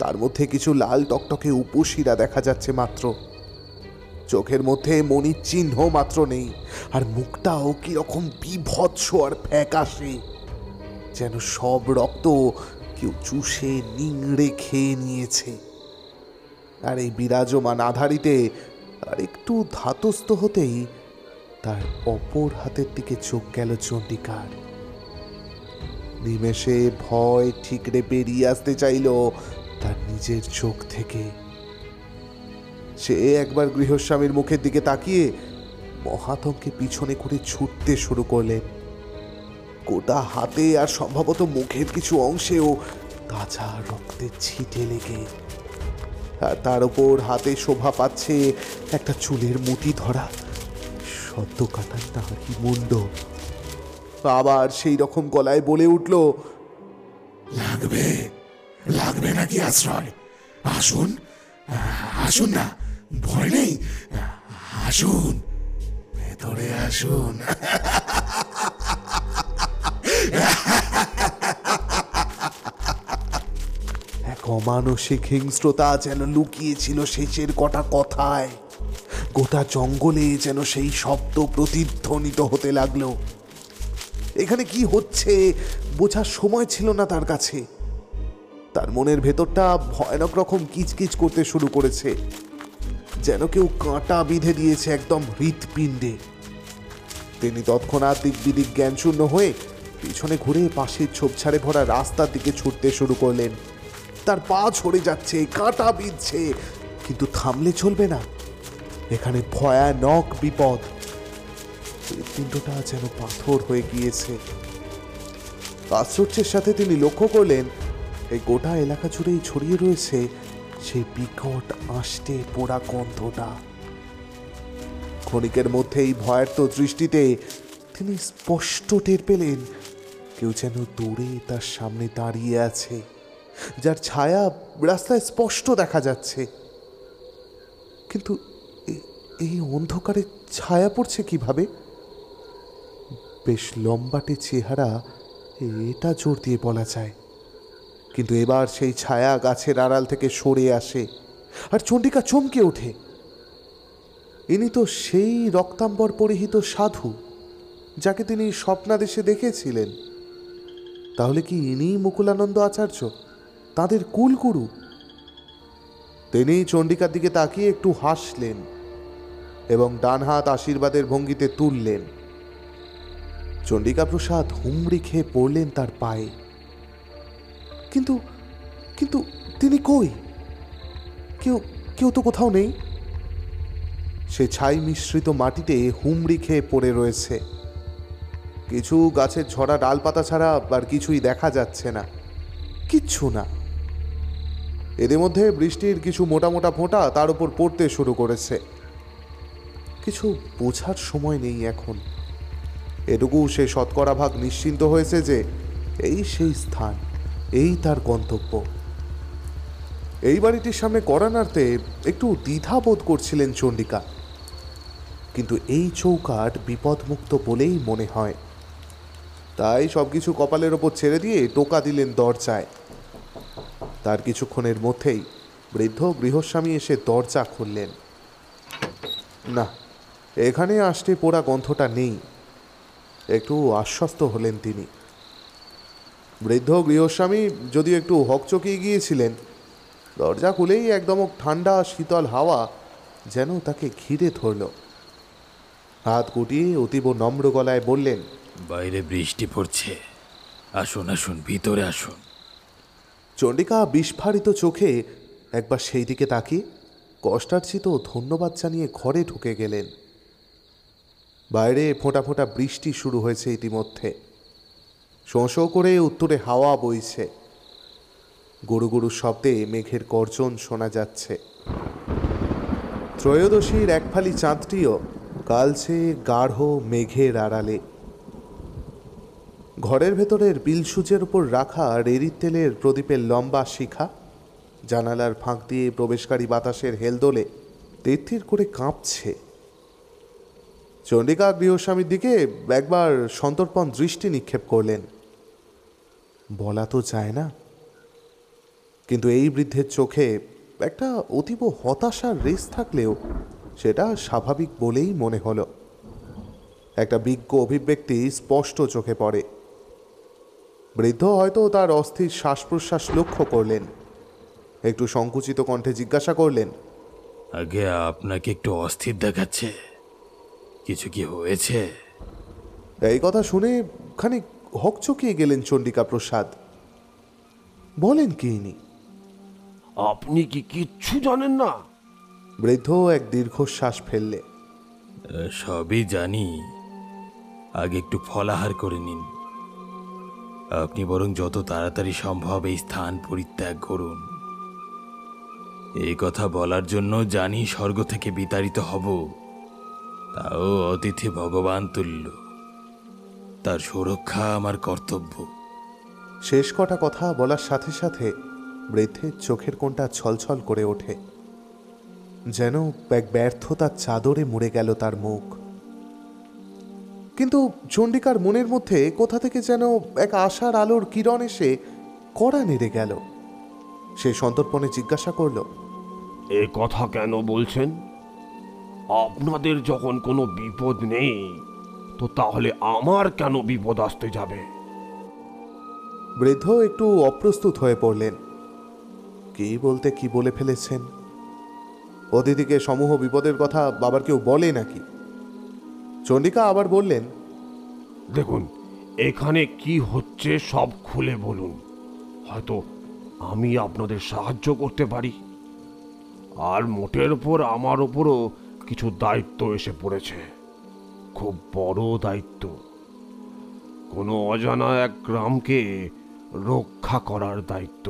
তার মধ্যে কিছু লাল টকটকে উপশিরা দেখা যাচ্ছে মাত্র। চোখের মধ্যে মণির চিহ্ন মাত্র নেই। আর মুখটাও কিরকম বিভৎস আর ফ্যাকাশে, যেন সব রক্ত কেউ চুষে নিংড়ে খেয়ে নিয়েছে। আর এই বিরাজমান আধারিতে আর একটু ধাতস্থ হতেই তার অপর হাতের দিকে চোখ গেল চণ্ডিকার। নিমেষে ভয় ঠিকরে বেরিয়ে আসতে চাইল তার নিজের চোখ থেকে। সে একবার গৃহস্বামীর মুখের দিকে তাকিয়ে মহাতঙ্কে পিছনে করে ছুটতে শুরু করলেন। গোটা হাতে আর সম্ভবত মুখের কিছু অংশেও তাজা রক্তের ছিটে লেগে, আর তার উপর হাতে শোভা পাচ্ছে একটা চুলের মুঠি ধরা সদ্য কাটার নারী মুন্ড। আবার সেই রকম গলায় বলে উঠল, লাগবে লাগবে নাকি আশ্রয়? আসুন আসুন না, ভয় নেই। আসুন, ভেতরে আসুন। এক অমানসিক হিংস্রতা যেন লুকিয়েছিল শেষের কটা কথায়। গোটা জঙ্গলে যেন সেই শব্দ প্রতিধ্বনিত হতে লাগলো। এখানে কি হচ্ছে বোঝার সময় ছিল না তার কাছে। তার মনের ভেতরটা ভয়ানক রকম কিচকিচ করতে শুরু করেছে, যেন কেউ কাঁটা বিঁধে দিয়েছে একদম হৃৎপিণ্ডে। তিনি তৎক্ষণাৎ দিক বিদিক জ্ঞানশূন্য হয়ে পিছনে ঘুরে পাশের ঝোপঝাড়ে ভরা রাস্তার দিকে ছুটতে শুরু করলেন। তার পা ছড়ে যাচ্ছে, কাঁটা বিঁধছে, কিন্তু থামলে চলবে না। এখানে ভয়ানক বিপদ। হৃৎপিণ্ডটা যেন পাথর হয়ে গিয়েছে। আশ্চর্যের সাথে তিনি লক্ষ্য করলেন এই গোটা এলাকা জুড়েই ছড়িয়ে রয়েছে সেই বিকট আষ্টে পোড়া গন্ধটা। ক্ষণিকের মধ্যেই ভয়ার্ত দৃষ্টিতে তিনি স্পষ্ট টের পেলেন কেউ যেন দূরে তার সামনে দাঁড়িয়ে আছে, যার ছায়া রাস্তায় স্পষ্ট দেখা যাচ্ছে। কিন্তু এই অন্ধকারে ছায়া পড়ছে কিভাবে? বেশ লম্বাটে চেহারা, এটা জোর দিয়ে বলা যায়। কিন্তু এবার সেই ছায়া গাছের আড়াল থেকে সরে আসে, আর চণ্ডিকা চমকে ওঠে। ইনি তো সেই রক্তাম্বর পরিহিত সাধু যাকে তিনি স্বপ্নাদেশে দেখেছিলেন। তাহলে কি ইনি মুকুলানন্দ আচার্য, তাদের কুলগুরু? তিনি চণ্ডিকার দিকে তাকিয়ে একটু হাসলেন এবং ডান হাত আশীর্বাদের ভঙ্গিতে তুললেন। চণ্ডিকা প্রসাদ হুমড়ি খেয়ে পড়লেন তার পায়ে। কিন্তু কিন্তু তিনি কই? কেউ তো কোথাও নেই। সে ছাই মিশ্রিত মাটিতে হুমড়ি খেয়ে পড়ে রয়েছে। কিছু গাছের ঝরা ডালপাতা ছাড়া আর কিছুই দেখা যাচ্ছে না, কিচ্ছু না। এদের মধ্যে বৃষ্টির কিছু মোটা মোটা ফোঁটা তার উপর পড়তে শুরু করেছে। কিছু বোঝার সময় নেই এখন। এটুকু সে শতকরা ভাগ নিশ্চিন্ত হয়েছে যে এই সেই স্থান, এই তার গন্তব্য। এই বাড়িটির সামনে কড়া নাড়তে একটু দ্বিধা বোধ করছিলেন চণ্ডিকা, কিন্তু এই চৌকাঠ বিপদমুক্ত বলেই মনে হয়। তাই সবকিছু কপালের ওপর ছেড়ে দিয়ে টোকা দিলেন দরজায়। তার কিছুক্ষণের মধ্যেই বৃদ্ধ গৃহস্বামী এসে দরজা খুললেন। না, এখানে আষ্টে পোড়া গন্ধটা নেই। একটু আশ্বস্ত হলেন তিনি। বৃদ্ধ গৃহস্বামী যদিও একটু হকচকিয়ে গিয়েছিলেন, দরজা খুলেই একদম ঠান্ডা শীতল হাওয়া যেন তাকে ঘিরে ধরল। হাত গুটিয়ে অতীব নম্র গলায় বললেন, বাইরে বৃষ্টি পড়ছে, আসুন আসুন, ভিতরে আসুন। চণ্ডিকা বিস্ফারিত চোখে একবার সেই দিকে তাকিয়ে কষ্টার্জিত ধন্যবাদ জানিয়ে ঘরে ঢুকে গেলেন। বাইরে ফোঁটা ফোঁটা বৃষ্টি শুরু হয়েছে ইতিমধ্যে। শোঁ শোঁ করে উত্তরে হাওয়া বইছে। গরু গরু শব্দে মেঘের গর্জন শোনা যাচ্ছে। ত্রয়োদশীর এক ফালি চাঁদটিও কালছে গাঢ় মেঘের আড়ালে। ঘরের ভেতরের বিলসুচের উপর রাখা রেড়ির তেলের প্রদীপের লম্বা শিখা জানালার ফাঁক দিয়ে প্রবেশকারী বাতাসের হেলদোলে তিরতির করে কাঁপছে। চণ্ডিকা গৃহস্বামীর দিকে একবার সন্তর্পণ দৃষ্টি নিক্ষেপ করলেন। বলা তো যায় না, কিন্তু এই বৃদ্ধের চোখে একটা অতীব হতাশার রেশ থাকলেও সেটা স্বাভাবিক বলেই মনে হলো। একটা বিজ্ঞ অভিব্যক্তি স্পষ্ট চোখে পড়ে। বৃদ্ধ হয়তো তার অস্থির শ্বাস প্রশ্বাস লক্ষ্য করলেন। একটু সংকুচিত কণ্ঠে জিজ্ঞাসা করলেন, আগে আপনাকে একটু অস্থির দেখাচ্ছে, কিছু কি হয়েছে? এই কথা শুনে খানিক হকচকিয়ে গেলেন চণ্ডিকা প্রসাদ। বলেন কি ইনি? আপনি কি কিচ্ছু জানেন না? বৃদ্ধ এক দীর্ঘশ্বাস ফেললে। সবই জানি, আগে একটু ফলাহার করে নিন। আপনি বরং যত তাড়াতাড়ি সম্ভব এই স্থান পরিত্যাগ করুন। এই কথা বলার জন্য জানি স্বর্গ থেকে বিতাড়িত হব, তাও অতিথি ভগবান তুল্য। তার সুরক্ষা আমার কর্তব্য। শেষ কটা কথা বলার সাথে সাথে বৃদ্ধের চোখের কোণটা ছলছল করে ওঠে, যেন এক ব্যর্থতার চাদরে মুড়ে গেল তার মুখ। কিন্তু চণ্ডিকার মনের মধ্যে কোথা থেকে যেন এক আশার আলোর কিরণ এসে কড়া নেড়ে গেল। সে সন্তর্পণে জিজ্ঞাসা করল, এ কথা কেন বলছেন? আপনাদের যখন কোনো বিপদ নেই, তো তাহলে আমার কেন বিপদ আসতে যাবে? বৃদ্ধ একটু অপ্রস্তুত হয়ে পড়লেন। কি বলতে কি বলে ফেলেছেন? অতিথিকে সমূহ বিপদের কথা বাবার কেউ বলে নাকি? চণ্ডিকা আবার বললেন, দেখুন, এখানে কি হচ্ছে সব খুলে বলুন, হয়তো আমি আপনাদের সাহায্য করতে পারি। আর মোটের ওপর আমার ওপরও কিছু দায়িত্ব এসে পড়েছে, খুব বড় দায়িত্ব। কোনো অজানা এক গ্রামকে রক্ষা করার দায়িত্ব।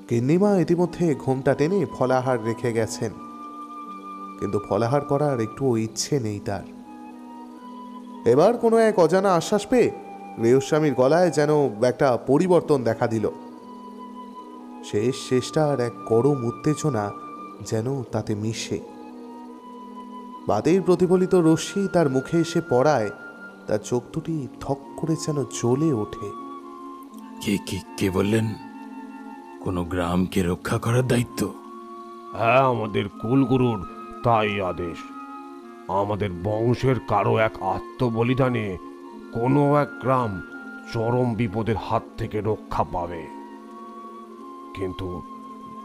গিন্নিমা ইতিমধ্যে ঘোমটা টেনে ফলাহার রেখে গেছেন, কিন্তু ফলাহার করার একটুও ইচ্ছে নেই তার। এবার কোনো এক অজানা আশ্বাস পেয়ে গৃহস্বামীর গলায় যেন একটা পরিবর্তন দেখা দিল। শেষটার এক গরম উত্তেজনা যেন তাতে মিশে। বাতির প্রতিফলিত রশ্মি তার মুখে এসে পড়ায় তার চোখ দুটি থক করে যেন জ্বলে ওঠে। কে বললেন কোনো গ্রামকে রক্ষা করার দায়িত্ব? হ্যাঁ, আমাদের কুলগুরুর তাই আদেশ। আমাদের বংশের কারো এক আত্মবলিদানে কোনো এক গ্রাম চরম বিপদের হাত থেকে রক্ষা পাবে। কিন্তু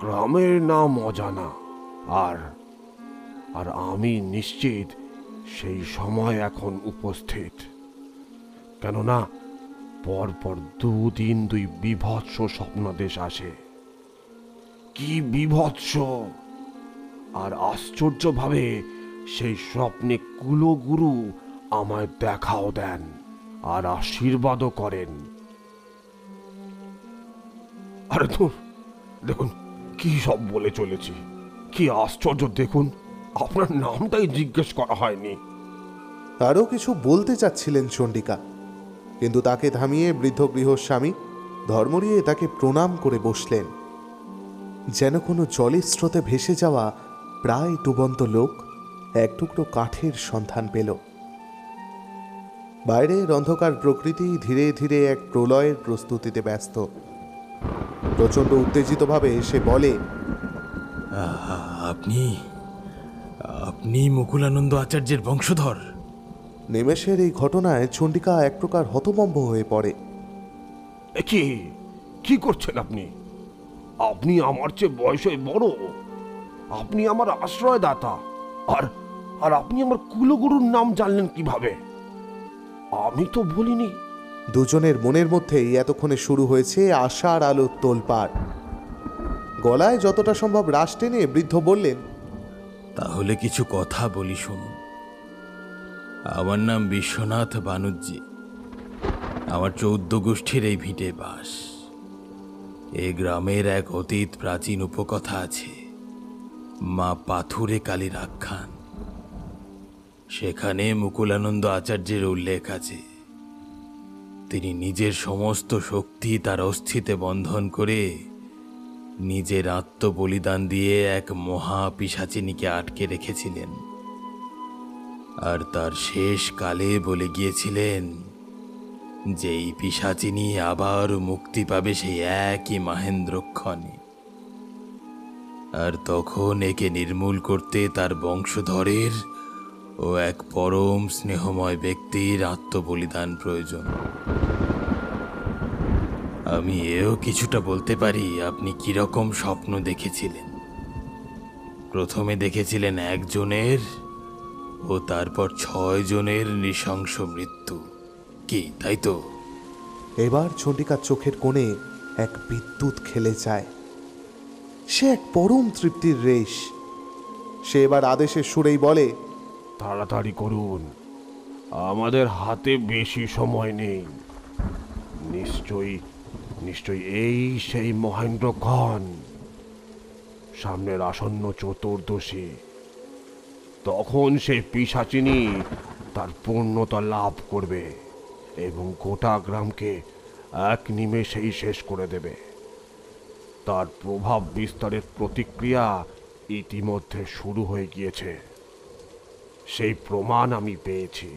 গ্রামের নাম অজানা, আর আর আমি নিশ্চিত সেই সময় এখন উপস্থিত। কেননা পরপর দুদিন দুই বিভৎস স্বপ্নাদেশ আসে। কি বিভৎস! আর আশ্চর্যভাবে সেই স্বপ্নে কুলগুরু আমায় দেখাও দেন আর আশীর্বাদও করেন। আরে ধুর, দেখুন কি সব বলে চলেছি, কি আশ্চর্য! দেখুন, আপনার নামটাই জিজ্ঞেস করা হয়নি। আরও কিছু বলতে চাচ্ছিলেন চণ্ডিকা, কিন্তু তাকে থামিয়ে বৃদ্ধ গৃহস্বামী ধর্মরিয়ে তাকে প্রণাম করে বসলেন, যেন কোনো জলের স্রোতে ভেসে যাওয়া প্রায় ডুবন্ত লোক এক টুকরো কাঠের সন্ধান পেল। বাইরের অন্ধকার প্রকৃতি ধীরে ধীরে এক প্রলয়ের প্রস্তুতিতে ব্যস্ত। প্রচণ্ড উত্তেজিতভাবে সে বলে, আপনি আপনি মুকুলানন্দ আচার্যের বংশধর? নিমেষের এই ঘটনায় চণ্ডিকা এক প্রকার হতভম্ব হয়ে পড়ে। কি করছেন আপনি? আপনি আমার চেয়ে বয়সে বড়, আপনি আমার আশ্রয়দাতা, আর আর আপনি আমার কুলগুরুর নাম জানলেন কিভাবে? আমি তো বলিনি। দুজনের মনের মধ্যেই এতক্ষণে শুরু হয়েছে আশার আলোর তোলপাড়। গলায় যতটা সম্ভব রাশ টেনে বৃদ্ধ বললেন, তাহলে কিছু কথা বলি শুনুন। আমার নাম বিশ্বনাথ বানুজ্জি। আমার 14 গোষ্ঠীর এই ভিটে বাস। এই গ্রামের এক অতীত প্রাচীন উপকথা আছে, মা পাথুরে কালীর আখ্যান। সেখানে মুকুলানন্দ আচার্যের উল্লেখ আছে। তিনি নিজের সমস্ত শক্তি তার অস্থিতে বন্ধন করে নিজের আত্মবলিদান দিয়ে এক মহা পিশাচিনীকে আটকে রেখেছিলেন, আর তার শেষ কালে বলে গিয়েছিলেন যে এই পিশাচিনী আবার মুক্তি পাবে সেই একই মহেন্দ্রক্ষণে। আর তখন একে নির্মূল করতে তার বংশধরের ও এক পরম স্নেহময় ব্যক্তির আত্মবলিদান প্রয়োজন। আমি এও কিছুটা বলতে পারি আপনি কিরকম স্বপ্ন দেখেছিলেন। প্রথমে দেখেছিলেন একজনের ও তারপর 6 জনের নৃশংস মৃত্যু, কি তাই তো? এবার চণ্ডিকার চোখের কোণে এক বিদ্যুৎ খেলে যায়। সে এক পরম তৃপ্তির রেশ। সে এবার আদেশের সুরেই বলে, তাড়াতাড়ি করুন, আমাদের হাতে বেশি সময় নেই। নিশ্চয়ই এই সেই মহেন্দ্রক্ষণ, সামনের আসন্ন চতুর্দশী। তখন সেই পিশাচিনী তার পূর্ণতা লাভ করবে এবং গোটা গ্রামকে এক নিমেষেই শেষ করে দেবে। তার প্রভাব বিস্তারের প্রতিক্রিয়া ইতিমধ্যে শুরু হয়ে গিয়েছে। সেই প্রমাণ আমি পেয়েছি।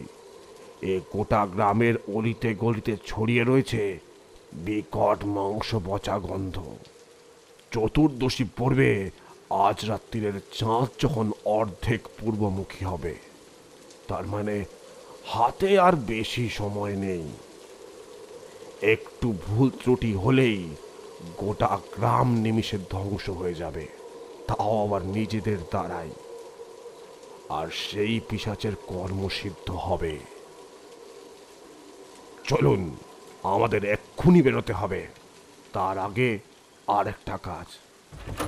এ গোটা গ্রামের অলিতে গলিতে ছড়িয়ে রয়েছে বিকট মাংস পচা গন্ধ। চতুর্দশী পড়বে আজ রাত্রির চাঁদ যখন অর্ধেক পূর্বমুখী হবে। তার মানে হাতে আর বেশি সময় নেই। একটু ভুল ত্রুটি হলেই গোটা গ্রাম নিমিষে ধ্বংস হয়ে যাবে, তাও আবার নিজেদের দ্বারাই। আর সেই পিশাচের কর্মসিদ্ধ হবে। চলুন, আমাদের এক্ষুনি বেরোতে হবে। তার আগে আর একটা কাজ।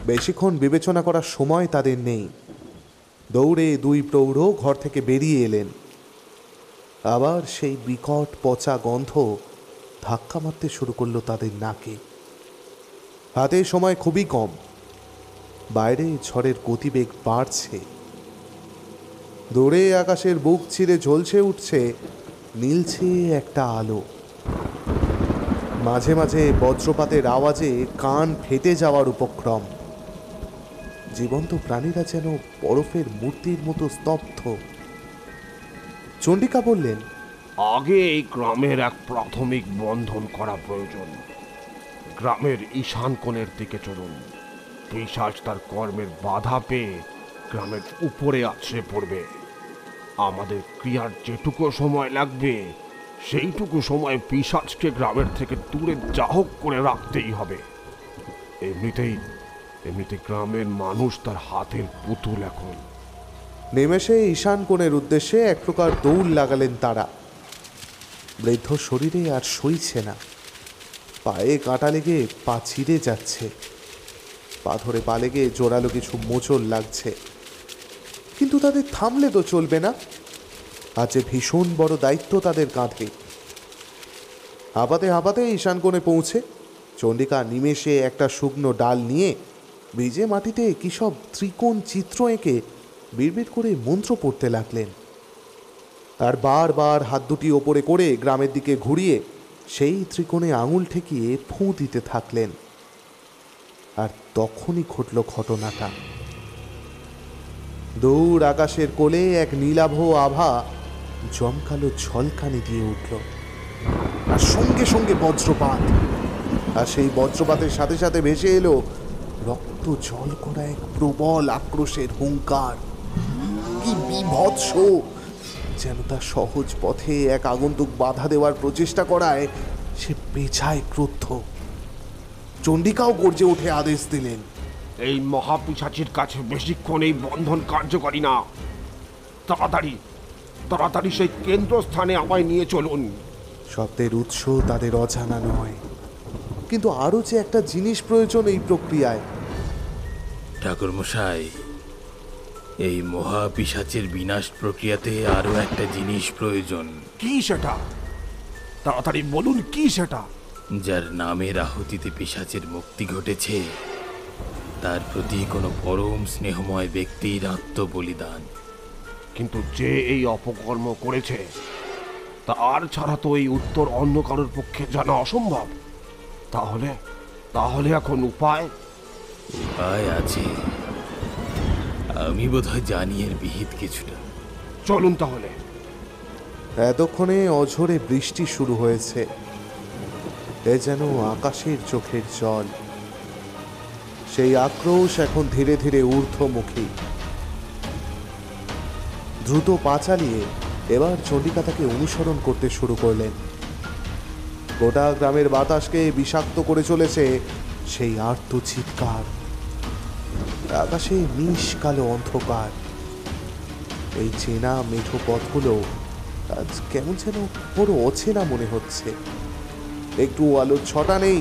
বেশিক্ষণ বিবেচনা করার সময় তাদের নেই। দৌড়ে দুই প্রৌঢ় ঘর থেকে বেরিয়ে এলেন। আবার সেই বিকট পচা গন্ধ ধাক্কা মারতে শুরু করলো তাদের নাকে। হাতে সময় খুবই কম। বাইরে ঝড়ের গতিবেগ বাড়ছে। দূরে আকাশের বুক চিরে ঝলসে উঠছে নীলছে একটা আলো। মাঝে মাঝে বজ্রপাতের আওয়াজে কান ফেটে যাওয়ার উপক্রম। জীবন্ত প্রাণীরা যেন বরফের মূর্তির মতো স্তব্ধ। চণ্ডিকা বললেন, আগে এই গ্রামের এক প্রাথমিক বন্ধন করা প্রয়োজন। গ্রামের ঈশান কোণের দিকে চলুন। পিশাচ তার কর্মের বাধা পেয়ে গ্রামের উপরে আছড়ে পড়বে। আমাদের ক্রিয়ার যেটুকু সময় লাগবে সেইটুকু সময় পিশাচকে গ্রামের থেকে দূরে যাহক করে রাখতেই হবে। এমনিতে গ্রামের মানুষ তার হাতের পুতুল এখন। নেমেষে ঈশান কোণের উদ্দেশ্যে এক প্রকার দৌড় লাগালেন তারা। বৃদ্ধ শরীরে আর সইছে না। পায়ে কাঁটা লেগে পা ছিঁড়ে যাচ্ছে। পা ধরে পা লেগে জোরালো কিছু মোচড় লাগছে। কিন্তু তাদের থামলে তো চলবে না। আজ যে ভীষণ বড় দায়িত্ব তাদের কাঁধে। হাঁপাতে হাঁপাতে ঈশান কোণে পৌঁছে চণ্ডিকা নিমেষে একটা শুকনো ডাল নিয়ে ভিজে মাটিতে কি সব ত্রিকোণ চিত্র এঁকে বিড়বিড় করে মন্ত্র পড়তে লাগলেন। আর বারবার হাত দুটি ওপরে করে গ্রামের দিকে ঘুরিয়ে সেই ত্রিকোণে আঙুল ঠেকিয়ে ফুঁ দিতে থাকলেন। আর তখনই ঘটল ঘটনাটা। দূর আকাশের কোলে এক নীলাভ আভা জমকালো ঝলকানি দিয়ে উঠল। আর সঙ্গে সঙ্গে বজ্রপাত। আর সেই বজ্রপাতের সাথে সাথে ভেসে এলো রক্ত জল করা এক প্রবল আক্রোশের হুঙ্কার। কি বিভৎস! যেন তার সহজ পথে এক আগন্তুক বাধা দেওয়ার প্রচেষ্টা করায় সে পেছায় ক্রুদ্ধ। চণ্ডিকাও গর্জে উঠে আদেশ দিলেন, এই মহাপিশাচের কাছে বেশিক্ষণ এই বন্ধন কার্যকরী না। তাড়াতাড়ি তাড়াতাড়ি সেই কেন্দ্রস্থানে আমায় নিয়ে চলুন। শব্দের উৎস তাদের অজানা নয়, কিন্তু আরও যে একটা জিনিস প্রয়োজন এই প্রক্রিয়ায়। ঠাকুরমশাই, এই মহাপিশাচের বিনাশ প্রক্রিয়াতে আরও একটা জিনিস প্রয়োজন। কি সেটা? তাড়াতাড়ি বলুন, কি সেটা? যার নামের আহুতিতে পিশাচের মুক্তি ঘটেছে তার প্রতি কোনো পরম স্নেহময় ব্যক্তির আত্মবলিদান। কিন্তু যে এই অপকর্ম করেছে তার ছাড়া তো এই উত্তর অন্য কারোর পক্ষে জানা অসম্ভব। তাহলে তাহলে এখন উপায়? উপায় আছে, আমি বোধহয় জানি এর বিহিত কিছুটা। চলুন তাহলে। এতক্ষণে অঝোরে বৃষ্টি শুরু হয়েছে। এ যেন আকাশের চোখের জল। সেই আক্রোশ এখন ধীরে ধীরে ঊর্ধ্বমুখী। দ্রুত পা চালিয়ে এবার চণ্ডিকা তাকে অনুসরণ করতে শুরু করলেন। গোটা গ্রামের বাতাসকে বিষাক্ত করে চলেছে সেই আর্ত চিৎকার। আকাশে নিশ কালো অন্ধকার। এই চেনা মেঠো পথগুলো আজ কেমন যেন বড় অচেনা মনে হচ্ছে। একটু আলোর ছটা নেই।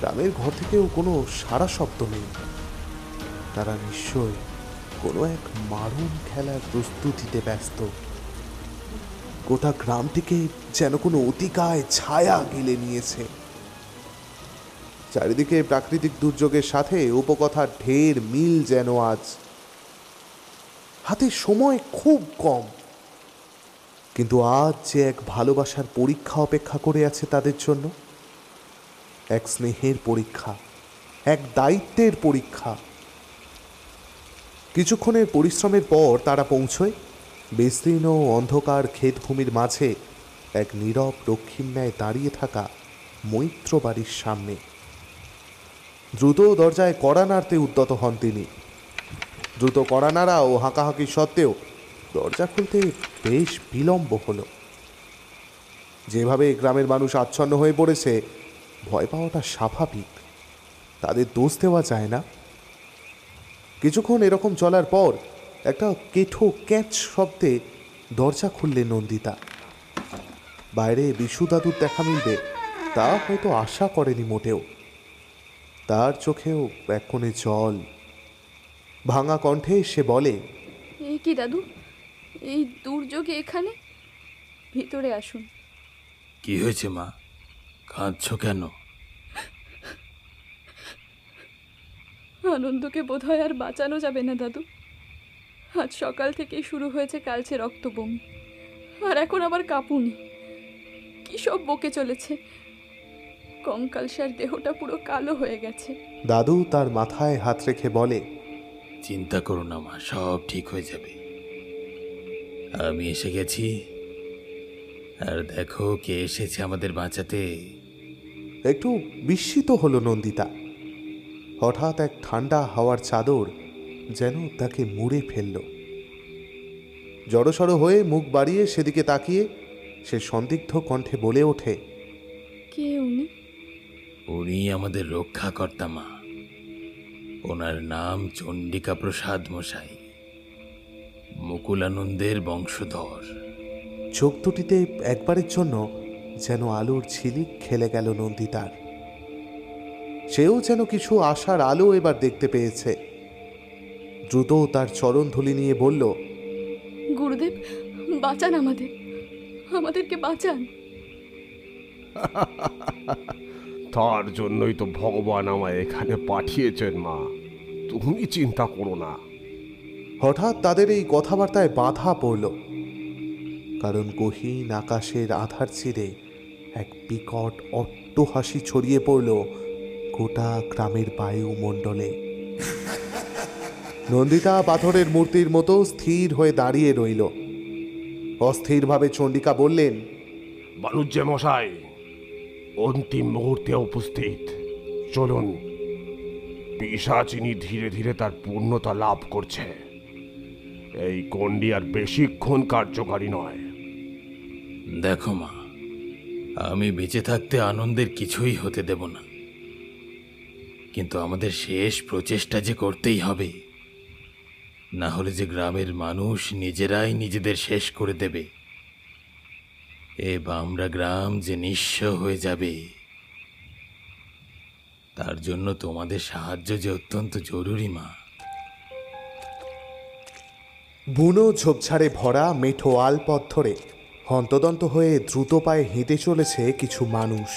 গ্রামের ঘর থেকেও কোনো সারা শব্দ নেই। তারা নিশ্চয় কোনো এক মারণ খেলার প্রস্তুতিতে ব্যস্ত। গোটা গ্রামটিকে যেন কোনো অতিকায় ছায়া গিলে নিয়েছে। চারিদিকে প্রাকৃতিক দুর্যোগের সাথে উপকথার ঢের মিল যেন আজ। হাতে সময় খুব কম, কিন্তু আজ যে এক ভালোবাসার পরীক্ষা অপেক্ষা করে আছে তাদের জন্য। এক স্নেহের পরীক্ষা, এক দায়িত্বের পরীক্ষা। কিছুক্ষণের পরিশ্রমের পর তারা পৌঁছয় বিস্তীর্ণ অন্ধকার ক্ষেতভূমির মাঝে এক নীরব রক্ষীর ন্যায় দাঁড়িয়ে থাকা মৈত্র বাড়ির সামনে। দ্রুত দরজায় কড়া নাড়তে উদ্যত হন তিনি। দ্রুত কড়া নাড়া ও হাঁকাহাঁকি সত্ত্বেও দরজা খুলতে বেশ বিলম্ব হলো। যেভাবে গ্রামের মানুষ আচ্ছন্ন হয়ে পড়েছে, ভয় পাওয়াটা স্বাভাবিক। তাদের দোষ দেওয়া যায় না। কিছুক্ষণ এরকম চলার পর একটা কেঠো ক্যাচ শব্দে দরজা খুললে নন্দিতা। বাইরে বিশু দাদুর দেখা মিলবে তা হয়তো আশা করেনি মোটেও। তার চোখেও এক কোণে জল। ভাঙা কণ্ঠে সে বলে, এই কি দাদু, এই দুর্যোগে এখানে? ভিতরে আসুন। কি হয়েছে মা, কাঁদছ কেন? আনন্দকে বোধহয় আর বাঁচানো যাবে না দাদু। আজ সকাল থেকেই শুরু হয়েছে কালচে রক্তবমি, আর এখন আবার কাঁপুনি। কি সব বকে চলেছে। কঙ্কালসার দেহটা পুরো কালো হয়ে গেছে। দাদু তার মাথায় হাত রেখে বলে, চিন্তা করো না মা, সব ঠিক হয়ে যাবে। আমি এসে গেছি, আর দেখো কে এসেছে আমাদের বাঁচাতে। একটু বিস্মিত হলো নন্দিতা। হঠাৎ এক ঠান্ডা হাওয়ার চাদর যেন তাকে মুড়ে ফেলল। জড়সড় হয়ে মুখ বাড়িয়ে সেদিকে তাকিয়ে সে সন্দিগ্ধ কণ্ঠে বলে ওঠে, কে উনি? উনি আমাদের রক্ষাকর্তা মা। ওনার নাম চণ্ডিকা প্রসাদ মশাই, মুকুলানন্দের বংশধর। চোখ দুটিতে একবারের জন্য যেন আলোর ঝিলিক খেলে গেল নন্দিতার। সেও যেন কিছু আশার আলো এবার দেখতে পেয়েছে। দ্রুত তার চরণ ধুলি নিয়ে বলল, গুরুদেব, বাঁচান আমাদেরকে বাঁচান। তার জন্যই তো ভগবান আমায় এখানে পাঠিয়েছেন মা, তুমি চিন্তা করো না। হঠাৎ তাদের এই কথাবার্তায় বাধা পড়ল, কারণ গহীন আকাশের আধার চিরে এক বিকট অট্টহাসি ছড়িয়ে পড়ল গোটা গ্রামের বায়ুমণ্ডলে। নন্দিতা পাথরের মূর্তির মতো স্থির হয়ে দাঁড়িয়ে রইল। অস্থিরভাবে চণ্ডিকা বললেন, বাণুজ্য মশাই অন্তিম মুহূর্তে উপস্থিত। চলুন, পিশাচিনী ধীরে ধীরে তার পূর্ণতা লাভ করছে। এই গণ্ডি আর বেশিক্ষণ কার্যকারী নয়। দেখো মা, আমি বেঁচে থাকতে আনন্দের কিছুই হতে দেব না, কিন্তু আমাদের শেষ প্রচেষ্টা যে করতেই হবে, না হলে যে গ্রামের মানুষ নিজেরাই নিজেদের শেষ করে দেবে। এ বামরা গ্রাম যে নিঃস্ব হয়ে যাবে, তার জন্য তোমাদের সাহায্য যে অত্যন্ত জরুরি মা। বুনো ঝোপঝাড়ে ভরা মেঠো আলপথ ধরে হন্তদন্ত হয়ে দ্রুত পায়ে হেঁটে চলেছে কিছু মানুষ।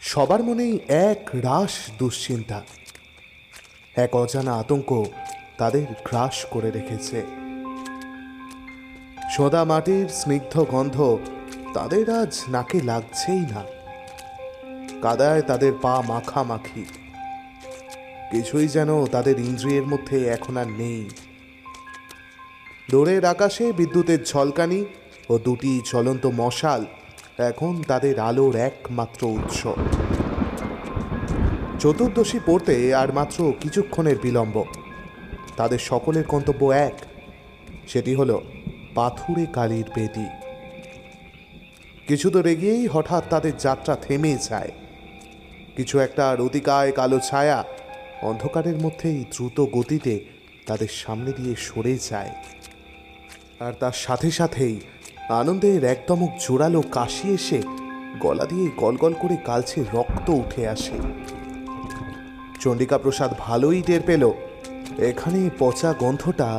সবার মনেই এক রাশ দুশ্চিন্তা, এক অজানা আতঙ্ক তাদের গ্রাস করে রেখেছে। সোদা মাটির স্নিগ্ধ গন্ধ তাদের আজ নাকে লাগছেই না। কাদায় তাদের পা মাখামাখি। কিছুই যেন তাদের ইন্দ্রিয়ের মধ্যে এখন আর নেই। দূরের আকাশে বিদ্যুতের ঝলকানি ও দুটি জ্বলন্ত মশাল এখন তাদের আলোর একমাত্র উৎস। চতুর্দশী পড়তে আর মাত্র কিছুক্ষণের বিলম্ব। তাদের সকলের গন্তব্য এক, সেটি হলো পাথুরে কালীর বেদি। কিছু দূর এগিয়েই হঠাৎ তাদের যাত্রা থেমে যায়। কিছু একটা অতিকায় কালো ছায়া অন্ধকারের মধ্যেই দ্রুত গতিতে তাদের সামনে দিয়ে সরে যায়, আর তার সাথে সাথেই আনন্দের একদমক জোরালো কাশি এসে গলা দিয়ে গলগল করে কালচে রক্ত উঠে আসে। চণ্ডিকা প্রসাদ ভালোই টের পেল এখানে পচা গন্ধটা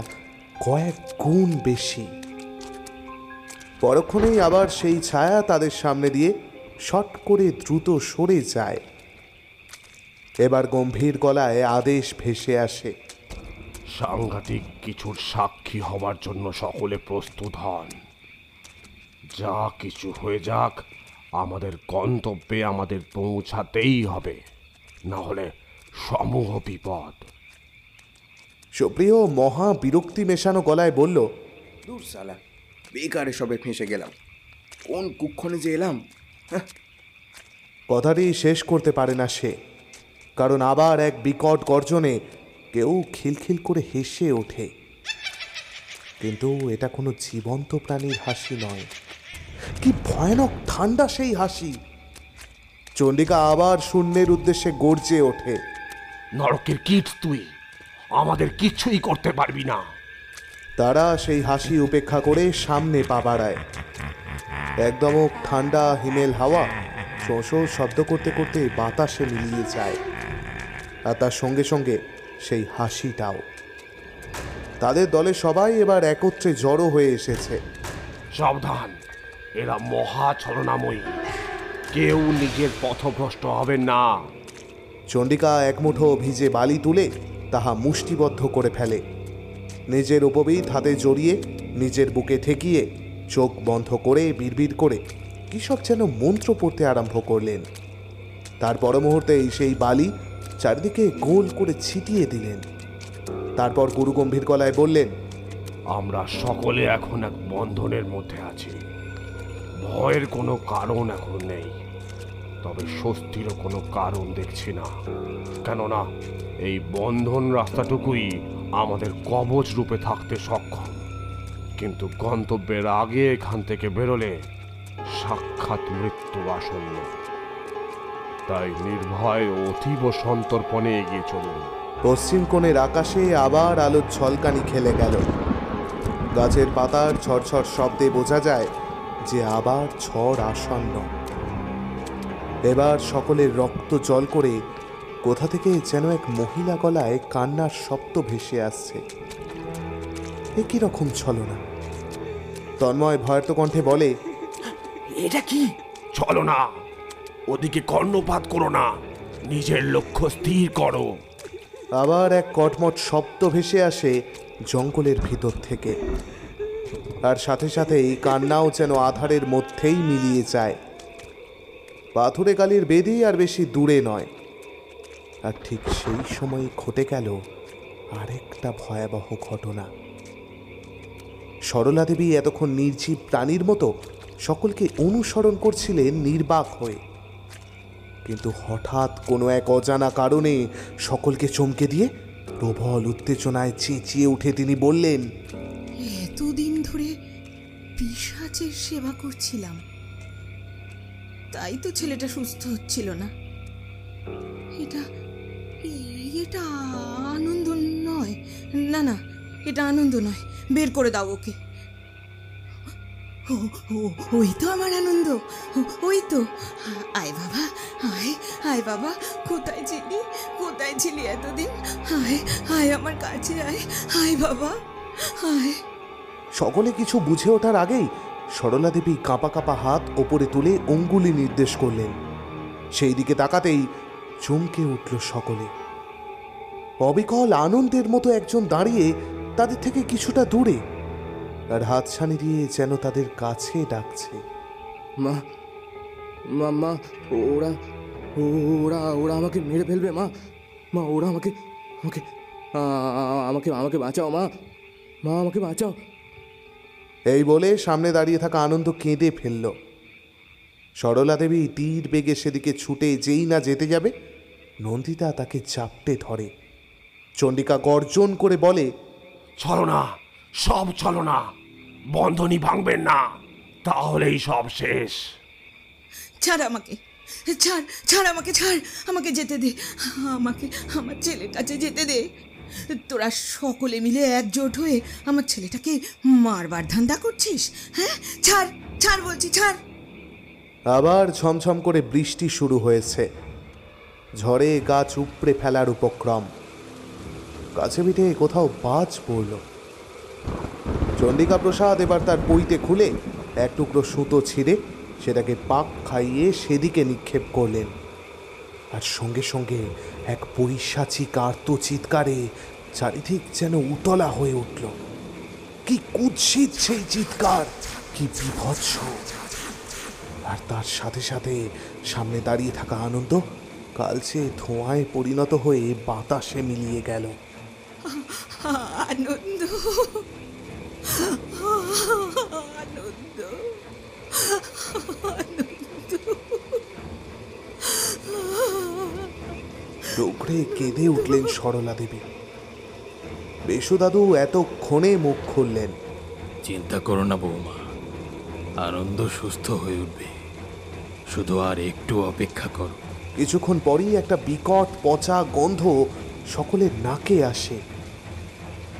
কয়েক গুণ বেশি। পরক্ষণেই আবার সেই ছায়া তাদের সামনে দিয়ে শট করে দ্রুত সরে যায়। এবার গম্ভীর গলায় আদেশ ভেসে আসে, সাংঘাতিক কিছুর সাক্ষী হবার জন্য সকলে প্রস্তুত হন। যা কিছু হয়ে যাক, আমাদের গন্তব্যে আমাদের পৌঁছাতেই হবে, না হলে সমূহ বিপদ। সুপ্রিয় মহা বিরক্তি মেশানো গলায় বলল, দূর সালা, বেকারে সবে ফেঁসে গেলাম। কোন কুক্ষণে যে এলাম। কথাটি শেষ করতে পারে না সে, কারণ আবার এক বিকট গর্জনে কেউ খিলখিল করে হেসে ওঠে। কিন্তু এটা কোনো জীবন্ত প্রাণীর হাসি নয়। কি ভয়ানক ঠান্ডা সেই হাসি! চণ্ডিকা আবার শূন্যের উদ্দেশ্যে গর্জে ওঠে, নরকের কীট তুই, আমাদের কিচ্ছুই করতে পারবি না। তারা সেই হাসি উপেক্ষা করে সামনে পা বাড়ায়। একদম ঠান্ডা হিমেল হাওয়া শোঁ শোঁ শব্দ করতে করতে বাতাসে মিলিয়ে যায়, আর তার সঙ্গে সঙ্গে সেই হাসিটাও। তাদের দলে সবাই এবার একত্রে জড়ো হয়ে এসেছে। সাবধান, এরা মহা ছলনাময়ী, কেউ নিজের পথভ্রষ্ট হবেন না। চণ্ডিকা এক মুঠো ভিজে বালি তুলে তাহা মুষ্টিবদ্ধ করে ফেলে। নিজের উপবিদ হাতে জড়িয়ে নিজের বুকে ঠেকিয়ে চোখ বন্ধ করে বিড়বিড় করে কী সব যেন মন্ত্র পড়তে আরম্ভ করলেন। তার পর মুহূর্তেই সেই বালি চারিদিকে গোল করে ছিটিয়ে দিলেন। তারপর গুরুগম্ভীর গলায় বললেন, আমরা সকলে এখন এক বন্ধনের মধ্যে আছি। ভয়ের কোনো কারণ এখন নেই, তবে স্বস্তিরও কোনো কারণ দেখছি না। কেননা এই বন্ধন রাস্তাটুকুই আমাদের কবচ রূপে থাকতে সক্ষম, কিন্তু গন্তব্যের আগে এখান থেকে বেরোলে সাক্ষাৎ মৃত্যু আসন্ন। তাই নির্ভয় ও অতীব সন্তর্পণে এগিয়ে চলুন। পশ্চিম কোণের আকাশে আবার আলোর ঝলকানি খেলে গেল। গাছের পাতার ঝরঝর শব্দে বোঝা যায় যে আবার ঝড় আসন্ন। এবার সকলের রক্ত জল করে কোথা থেকে যেন এক মহিলা গলায় কান্নার শব্দ ভেসে আসছে। একই রকম ছলনা। তন্ময় ভয়ার্ত কণ্ঠে বলে, এটা কি? চলো না, ওদিকে কর্ণপাত করো না, নিজের লক্ষ্য স্থির করো। আবার এক কটমট শব্দ ভেসে আসে জঙ্গলের ভিতর থেকে, আর সাথে সাথে এই কান্নাও যেন আধারের মধ্যেই মিলিয়ে যায়। পাথুরে কালির বেদি আর বেশি দূরে নয়। আর ঠিক সেই সময় ঘটে গেল আরেকটা ভয়াবহ ঘটনা। সরলা দেবী এতক্ষণ নির্জীব প্রাণীর মতো সকলকে অনুসরণ করছিলেন নির্বাক হয়ে, কিন্তু হঠাৎ কোনো এক অজানা কারণে সকলকে চমকে দিয়ে প্রবল উত্তেজনায় চেঁচিয়ে উঠে তিনি বললেন, এতদিন ধরে পিশাচের সেবা করছিলাম, তাই তো ছেলেটা সুস্থ হচ্ছিল না। এটা এটা আনন্দ নয়, না না, এটা আনন্দ নয়। বের করে দাও ওকে। ওই তো আমার আনন্দ, ওই তো। আয় বাবা, আয় আয় বাবা, কোথায় ছিলি, কোথায় ছিলি এতদিন? আয় আয় আমার কাছে, আয় আয় বাবা, আয়। সকলে কিছু বুঝে ওঠার আগেই সরলা দেবী কাঁপা কাঁপা হাত ওপরে তুলে অঙ্গুলি নির্দেশ করলেন। সেই দিকে তাকাতেই চমকে উঠল সকলে। অবিকল আনন্দের মতো একজন দাঁড়িয়ে তাদের থেকে কিছুটা দূরে, আর হাতছানি দিয়ে যেন তাদের কাছে ডাকছে। মা মা মা, ওরা ওরা ওরা আমাকে মেরে ফেলবে মা। মা, ওরা আমাকে আমাকে আমাকে আমাকে বাঁচাও মা, মা আমাকে বাঁচাও। এই বলে সামনে দাঁড়িয়ে থাকা আনন্দ কেঁদে ফেলল। সরলা দেবী তীর বেগে সেদিকে ছুটে যেই না যেতে যাবে, নন্দিতা তাকে চাপটে ধরে। চণ্ডিকা গর্জন করে বলে, চলো না, সব চলো না, বন্ধনই ভাঙবেন না, তাহলেই সব শেষ। ছাড় আমাকে, ছাড় ছাড় আমাকে, ছাড় আমাকে যেতে দে, আমাকে আমার ছেলের কাছে যেতে দে। তোরা সকলে মিলে একজোট হয়ে আমার ছেলেটাকে মারবার ধান্দা করছিস, হ্যাঁ? ছাড় ছাড় বলছি, ছাড়। আবার ঝমঝম করে বৃষ্টি শুরু হয়েছে। ঝড়ে গাছ উপড়ে ফেলার উপক্রম। কাছে পিঠে কোথাও বাজ পড়ল। চণ্ডিকা প্রসাদ এবার তার পইতে খুলে এক টুকরো সুতো ছিঁড়ে সেটাকে পাক খাইয়ে সেদিকে নিক্ষেপ করলেন, আর সঙ্গে সঙ্গে এক পৈশাচিক আর্ত চিৎকারে চারিদিক যেন উতলা হয়ে উঠল। কি কুৎসিত সেই চিৎকার, কি বিভৎস! আর তার সাথে সাথে সামনে দাঁড়িয়ে থাকা আনন্দ কালচে ধোঁয়ায় পরিণত হয়ে বাতাসে মিলিয়ে গেল। আনন্দ, আনন্দ, আনন্দ। রোগড়ে কেঁদে উঠলেন সরলা দেবী। বেশু দাদু এতক্ষণে মুখ খুললেন। চিন্তা করো না বৌমা, আনন্দ সুস্থ হয়ে উঠবে, শুধু আর একটু অপেক্ষা করো। কিছুক্ষণ পরই একটা বিকট পচা গন্ধ সকলের নাকে আসে।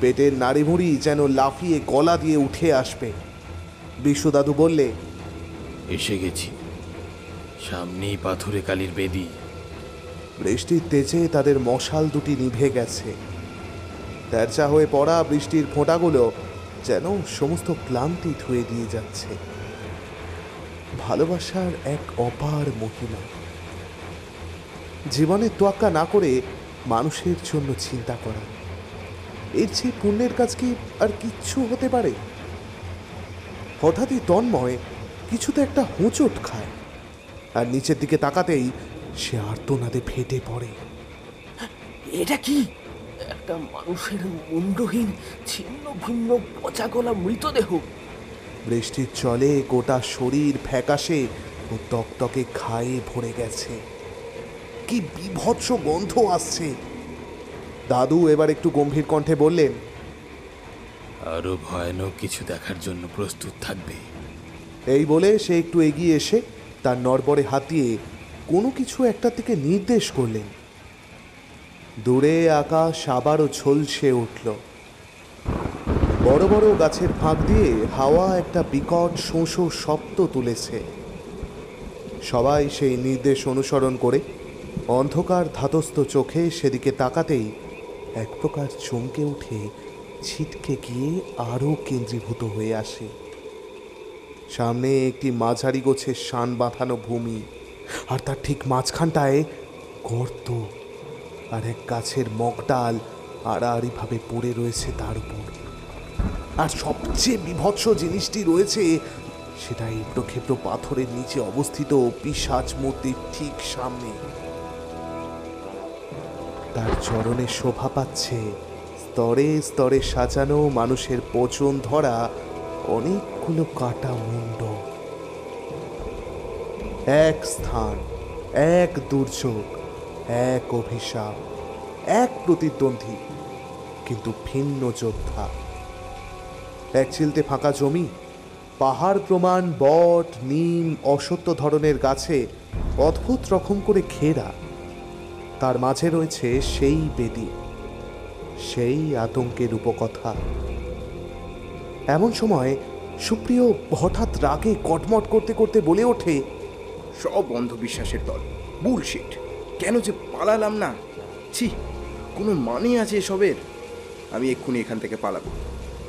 পেটের নাড়িভুড়ি যেন লাফিয়ে গলা দিয়ে উঠে আসবে। বিশ্বদাদু বললে, এসে গেছি, সামনেই পাথুরে কালির বেদি। বৃষ্টির তেজে তাদের মশাল দুটি নিভে গেছে। তেরচা হয়ে পড়া বৃষ্টির ফোঁটাগুলো যেন সমস্ত ক্লান্তি ধুয়ে দিয়ে যাচ্ছে। ভালোবাসার এক অপার মহিমা। জীবনের তোয়াক্কা না করে মানুষের জন্য চিন্তা করা, এর চেয়ে পুণ্যের কাজ কি আর কিচ্ছু হতে পারে? হঠাৎই তন্ময় কিছুতে একটা হোঁচট খায়, আর নিচের দিকে তাকাতেই সে আর্তনাদে ফেটে পড়ে। এটা কি? একটা মানুষের মুন্ডহীন ছিন্ন ভিন্ন পচা গলা মৃতদেহ। বৃষ্টির জলে গোটা শরীর ফ্যাকাশে ও তকতকে ঘায়ে ভরে গেছে। কি বিভৎস গন্ধ আসছে। দাদু এবার একটু গম্ভীর কণ্ঠে বললেন, আরো ভয়ানক কিছু দেখার জন্য প্রস্তুত থাকবে। এই বলে সে একটু এগিয়ে এসে তার নড়বড়ে হাত দিয়ে কোনো কিছু একটা থেকে নির্দেশ করলেন। দূরে আকাশ আবারও ঝলসে উঠল। বড় বড় গাছের ফাঁক দিয়ে হাওয়া একটা বিকট শোঁ শোঁ শব্দ তুলেছে। সবাই সেই নির্দেশ অনুসরণ করে অন্ধকার ধাতস্থ চোখে সেদিকে তাকাতেই এক প্রকার চমকে উঠে ছিটকে গিয়ে আরও কেন্দ্রীভূত হয়ে আসে। সামনে একটি মাঝারি গোছের শান বাঁধানো ভূমি, আর তার ঠিক মাঝখানটায় গর্ত, আর এক গাছের মগডাল আড়াআড়িভাবে পড়ে রয়েছে তার উপর। আর সবচেয়ে বিভৎস জিনিসটি রয়েছে সেটা এবড়ো খেবড়ো পাথরের নিচে অবস্থিত পিশাচ মূর্তির ঠিক সামনে। তার চরণে শোভা পাচ্ছে স্তরে স্তরে সাজানো মানুষের পচন ধরা অনেকগুলো কাটা মুন্ড। এক স্থান, এক দুর্যোগ, এক অভিশাপ, এক প্রতিদ্বন্দ্বী, কিন্তু ভিন্ন যোদ্ধা। এক চিলতে ফাঁকা জমি, পাহাড় প্রমাণ বট, নিম, অসত্য ধরনের গাছে অদ্ভুত রকম করে ঘেরা। তার মাঝে রয়েছে সেই বেদি, সেই আতঙ্কের উপকথা। এমন সময় সুপ্রিয় হঠাৎ রাগে কটমট করতে করতে বলে ওঠে, সব অন্ধবিশ্বাসের দল, বুলশিট। কেন যে পালালাম না, ছি, কোনো মানে আছে এসবের? আমি এক্ষুনি এখান থেকে পালাবো।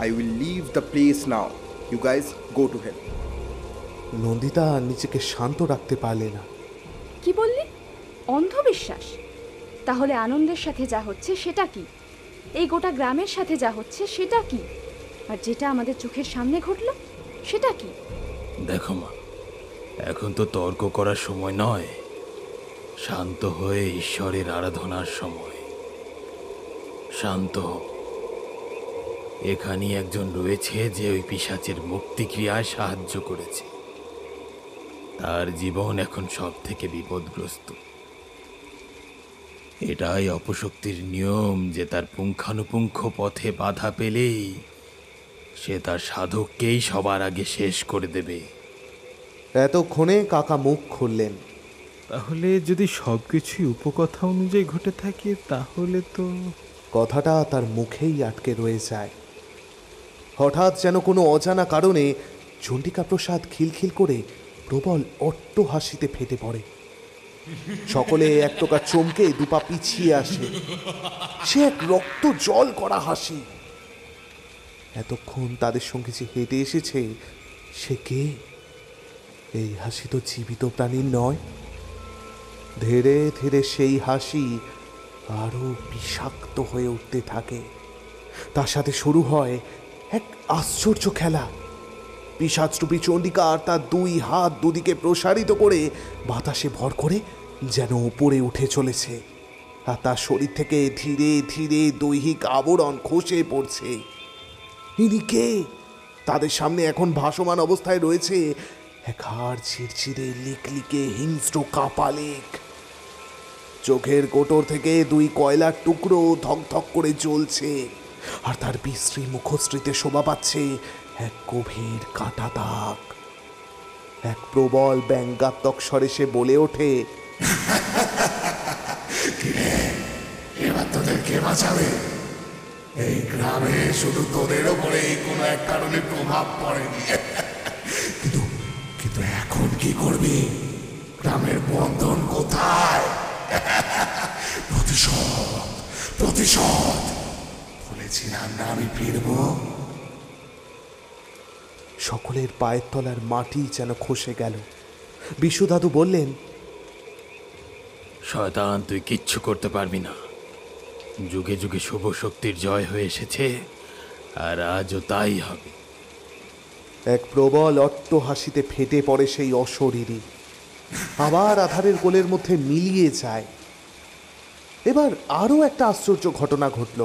I will leave the place now, you guys go to hell. Nandita নিজেকে শান্ত রাখতে পারলে না। কি বললি? অন্ধবিশ্বাস? তাহলে আনন্দের সাথে যা হচ্ছে সেটা কি? এই গোটা গ্রামের সাথে যা হচ্ছে সেটা কি? আর যেটা আমাদের চোখের সামনে ঘটলো সেটা কি? দেখো মা, এখন তো তর্ক করার সময় নয়, শান্ত হয়ে ঈশ্বরের আরাধনার সময়। শান্ত হও। এখানে একজন রয়েছে যে ওই পিশাচের মুক্তিক্রিয়ায় সাহায্য করেছে। তার জীবন এখন সব থেকে বিপদগ্রস্ত। এটাই অপশক্তির নিয়ম যে তার পুঙ্খানুপুঙ্খ পথে বাধা পেলেই সে তার সাধককেই সবার আগে শেষ করে দেবে। এতক্ষণে কাকা মুখ খুললেন। তাহলে যদি সবকিছুই উপকথা অনুযায়ী ঘটে থাকে তাহলে তো... কথাটা তার মুখেই আটকে রয়ে যায়। হঠাৎ যেন কোনো অজানা কারণে চণ্ডিকা প্রসাদ খিলখিল করে প্রবল অট্ট হাসিতে ফেটে পড়ে। সকলে এক প্রকার চমকে দুপা পিছিয়ে আসে। সে এক রক্ত জল করা হাসি। এতক্ষণ তাদের সঙ্গে যে হেঁটে এসেছে সে কে? এই হাসি তো জীবিত প্রাণীর নয়। ধীরে ধীরে সেই হাসি আরো বিষাক্ত হয়ে উঠতে থাকে। তার সাথে শুরু হয় এক আশ্চর্য খেলা। পিশাচরূপী চণ্ডিকা আর তার দুই হাত দুদিকে প্রসারিত করে বাতাসে ভর করে যেন উপরে উঠে চলেছে, আর তার শরীর থেকে ধীরে ধীরে দৈহিক আবরণ খসে পড়ছে। ইনি কে? তাদের সামনে এখন ভাসমান অবস্থায় রয়েছে এক হাড় ছিড়ছিড়ে লিকলিকে হিংস্র কাপালিক। চোখের কোটর থেকে দুই কয়লার টুকরো ধকধক করে জ্বলছে, আর তার বিশ্রী মুখশ্রীতে শোভা পাচ্ছে এক গভীর কাঁটা দাগ। এক প্রবল ব্যঙ্গাত্মক স্বরে সে বলে ওঠে, এবার তোদের কে বাঁচাবে? এই গ্রামে শুধু তোদের ওপরে কোনো এক কারণে প্রভাব পড়েনি। কিন্তু কিন্তু এখন কি করবি? গ্রামের বন্ধন কোথায়? প্রতিশোধ, প্রতিশোধ। বলেছিলাম না আমি ফিরবো। সকলের পায়ের তলার মাটি যেন খসে গেল। বিশু দাদু বললেন, শয়তান, তুই কিচ্ছু করতে পারবি না। যুগে যুগে শুভ শক্তির জয় হয়ে এসেছে, আর আজও তাই হবে। এক প্রবল অট্ট হাসিতে ফেটে পড়ে সেই অশরীরী, আবার আধারের কোলের মধ্যে মিলিয়ে যায়। এবার আরও একটা আশ্চর্য ঘটনা ঘটল।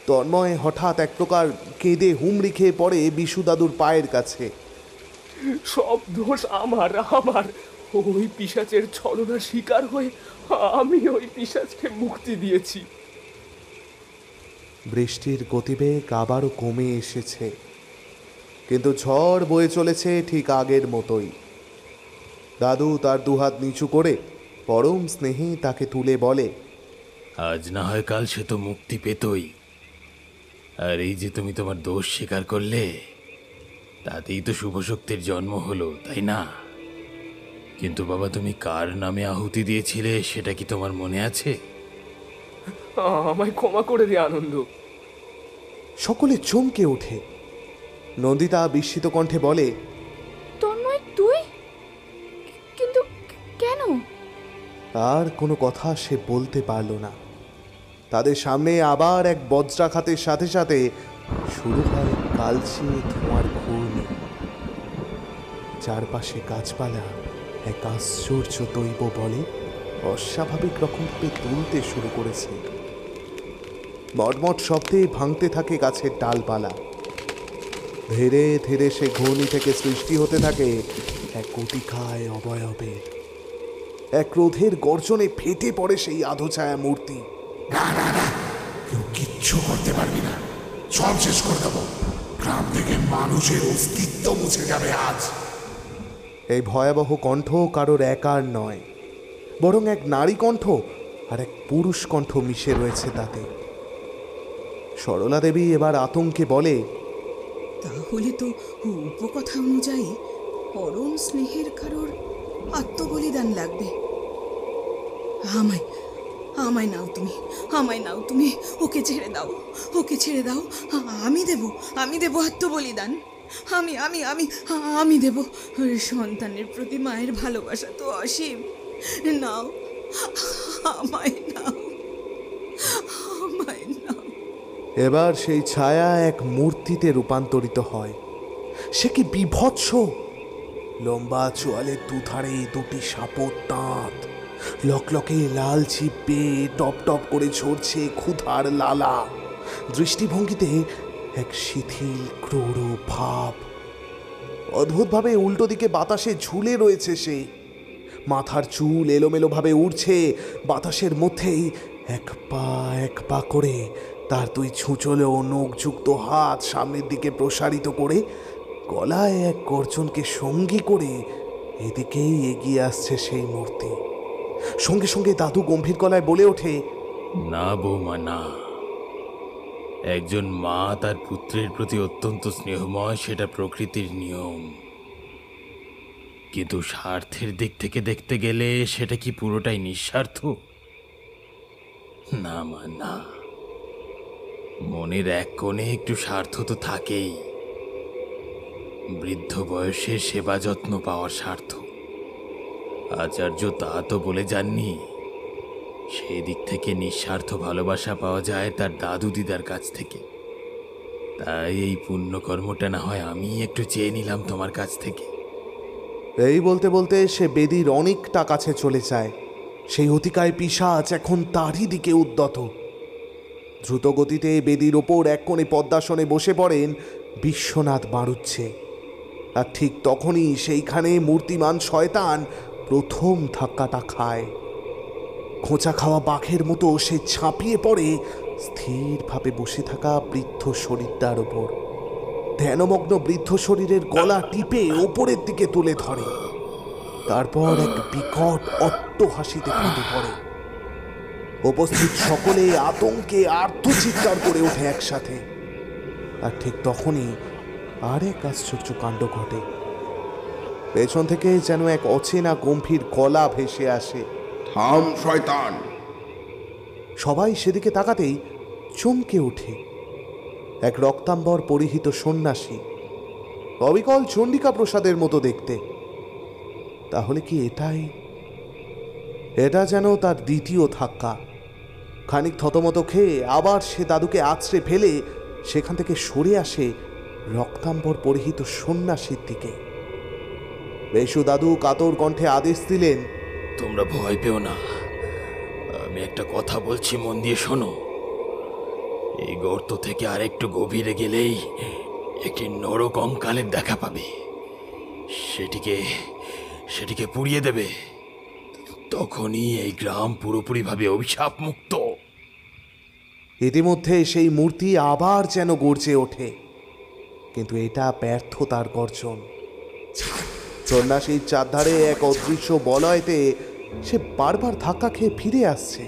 তন্ময় হঠাৎ এক প্রকার কেঁদে হুমড়ি খেয়ে পড়ে বিশু দাদুর পায়ের কাছে। সব দোষ আমার। ওই পিশাচের ছলনার শিকার হয়ে আমি ওই পিশাচকে মুক্তি দিয়েছি। বৃষ্টির গতিবেগ আবারও কমে এসেছে, কিন্তু ঝড় বয়ে চলেছে ঠিক আগের মতোই। দাদু তার দুহাত নিচু করে পরম স্নেহে তাকে তুলে বলে, আজ না হয় কাল সে তো মুক্তি পেতই। আর এই যে তুমি তোমার দোষ স্বীকার করলে, তাতেই তো শুভ শক্তির জন্ম হলো, তাই না? কিন্তু বাবা, তুমি কার নামে আহুতি দিয়েছিলে সেটা কি তোমার মনে আছে? আমায় ক্ষমা করে দে আনন্দ। সকলে চমকে ওঠে। নন্দিতা বিস্মিত কণ্ঠে বলে, তন্ময়, তুই? কিন্তু কেন? আর কোনো কথা সে বলতে পারল না। তাদের সামনে আবার এক বজ্রাঘাতের সাথে সাথে শুরু হয় কালচে ধোঁয়ার ঘূর্ণি। চারপাশে গাছপালা এক আশ্চর্য দৈব বলে অস্বাভাবিক রকমভাবে তুলতে শুরু করেছে। মটমট শব্দে ভাঙতে থাকে গাছের ডালপালা। ধীরে ধীরে সে ঘূর্ণি থেকে সৃষ্টি হতে থাকে এক অতিকায় অবয়বের। এক ক্রোধের গর্জনে ফেটে পড়ে সেই আধোছায়া মূর্তি। না না না, কেউ কিচ্ছু করতে পারবি না। সব শেষ করে দেবো। গ্রাম থেকে মানুষের অস্তিত্ব মুছে যাবে আজ। এই ভয়াবহ কণ্ঠ কারোর একার নয়, বরং এক নারী কণ্ঠ আর এক পুরুষ কণ্ঠ মিশে রয়েছে তাতে। সরলা দেবী এবার আতঙ্কে বলে, তাহলে তো উপকথা অনুযায়ী পরম স্নেহের কারোর আত্মবলিদান লাগবে। আমায় আমায় নাও তুমি, আমায় নাও তুমি। ওকে ছেড়ে দাও, ওকে ছেড়ে দাও। আমি দেব আত্মবলিদান। আমি আমি আমি আমি দেব। সন্তানের প্রতি মায়ের ভালোবাসা তো অসীম। নাও, আমায় নাও, আমায় নাও। এবার সেই ছায়া এক মূর্তিতে রূপান্তরিত হয়। সে কি বিভৎস! লম্বা চোয়ালের দুধারে দুটি সাপের দাঁত, লকলকে লাল ছিপ বেয়ে টপ টপ করে ঝরছে ক্ষুধার লালা। দৃষ্টিভঙ্গিতে এক শিথিল ক্রূর ভাব। অদ্ভুতভাবে উল্টো দিকে বাতাসে ঝুলে রয়েছে সে। মাথার চুল এলোমেলোভাবে উড়ছে বাতাসের মধ্যেই। এক পা করে তার দুই ছুঁচলো নখযুক্ত হাত সামনের দিকে প্রসারিত করে গলায় এক গর্জনকে সঙ্গী করে এদিকেই এগিয়ে আসছে সেই মূর্তি। সঙ্গে সঙ্গে দাদু গম্ভীর গলায় বলে ওঠে, না বৌমা, না। একজন মা তার পুত্রের প্রতি অত্যন্ত স্নেহময়, সেটা প্রকৃতির নিয়ম। কিন্তু স্বার্থের দিক থেকে দেখতে গেলে সেটা কি পুরোটাই নিঃস্বার্থ? না মা, না। মনের এক কোণে একটু স্বার্থ তো থাকেই। বৃদ্ধ বয়সে সেবা যত্ন পাওয়ার স্বার্থ। আচার্য তা তো বলে যাননি। সেই দিক থেকে নিঃস্বার্থ ভালোবাসা পাওয়া যায় তার দাদু দিদার কাছ থেকে। তাই এই পুণ্যকর্মটা না হয় আমি একটু চেয়ে নিলাম তোমার কাছ থেকে। এই বলতে বলতে সে বেদির অনেকটা কাছে চলে যায়। সেই অতিকায় পিশাচ এখন তারই দিকে উদ্যত। দ্রুত গতিতে বেদির ওপর এক কোণে পদ্মাসনে বসে পড়েন বিশ্বনাথ বাড়ুচ্ছে। আর ঠিক তখনই সেইখানে মূর্তিমান শয়তান প্রথম ধাক্কাটা খায়। খোঁচা খাওয়া বাঘের মতো সে ঝাঁপিয়ে পড়ে স্থিরভাবে বসে থাকা বৃদ্ধ শরীরটার ওপর। ধ্যানমগ্ন বৃদ্ধ শরীরের গলা টিপে ওপরের দিকে তুলে ধরে। তারপর এক বিকট অট্ট হাসিতে ফেটে পড়ে। উপস্থিত সকলে আতঙ্কে আর্তচিৎকার করে ওঠে একসাথে। আর ঠিক তখনই আরেক আশ্চর্য কাণ্ড ঘটে। পেছন থেকে যেন এক অচেনা গম্ভীর গলা ভেসে আসে, থাম শয়তান! সবাই সেদিকে তাকাতেই চমকে ওঠে। এক রক্তাম্বর পরিহিত সন্ন্যাসী, অবিকল চণ্ডিকা প্রসাদের মতো দেখতে। তাহলে কি এটা যেন তার দ্বিতীয় ধাক্কা। খানিক থতমত খেয়ে আবার সে দাদুকে আছড়ে ফেলে সেখান থেকে সরে আসে রক্তাম্বর পরিহিত সন্ন্যাসীর দিকে। বেশু দাদু কাতর কণ্ঠে আদেশ দিলেন, তোমরা ভয় পেও না, আমি একটা কথা বলছি, মন দিয়ে শোনো। এই গর্ত থেকে আরেকটু গভীরে গেলেই একটি নরকঙ্কালের দেখা পাবে। সেটিকে পুড়িয়ে দেবে। তখনই এই গ্রাম পুরোপুরিভাবে অভিশাপ মুক্ত। ইতিমধ্যে সেই মূর্তি আবার যেন গর্জে ওঠে, কিন্তু এটা ব্যর্থতার গর্জন। সন্ন্যাসীর চারধারে এক অদৃশ্য বলয়তে সে বারবার ধাক্কা খেয়ে ফিরে আসছে।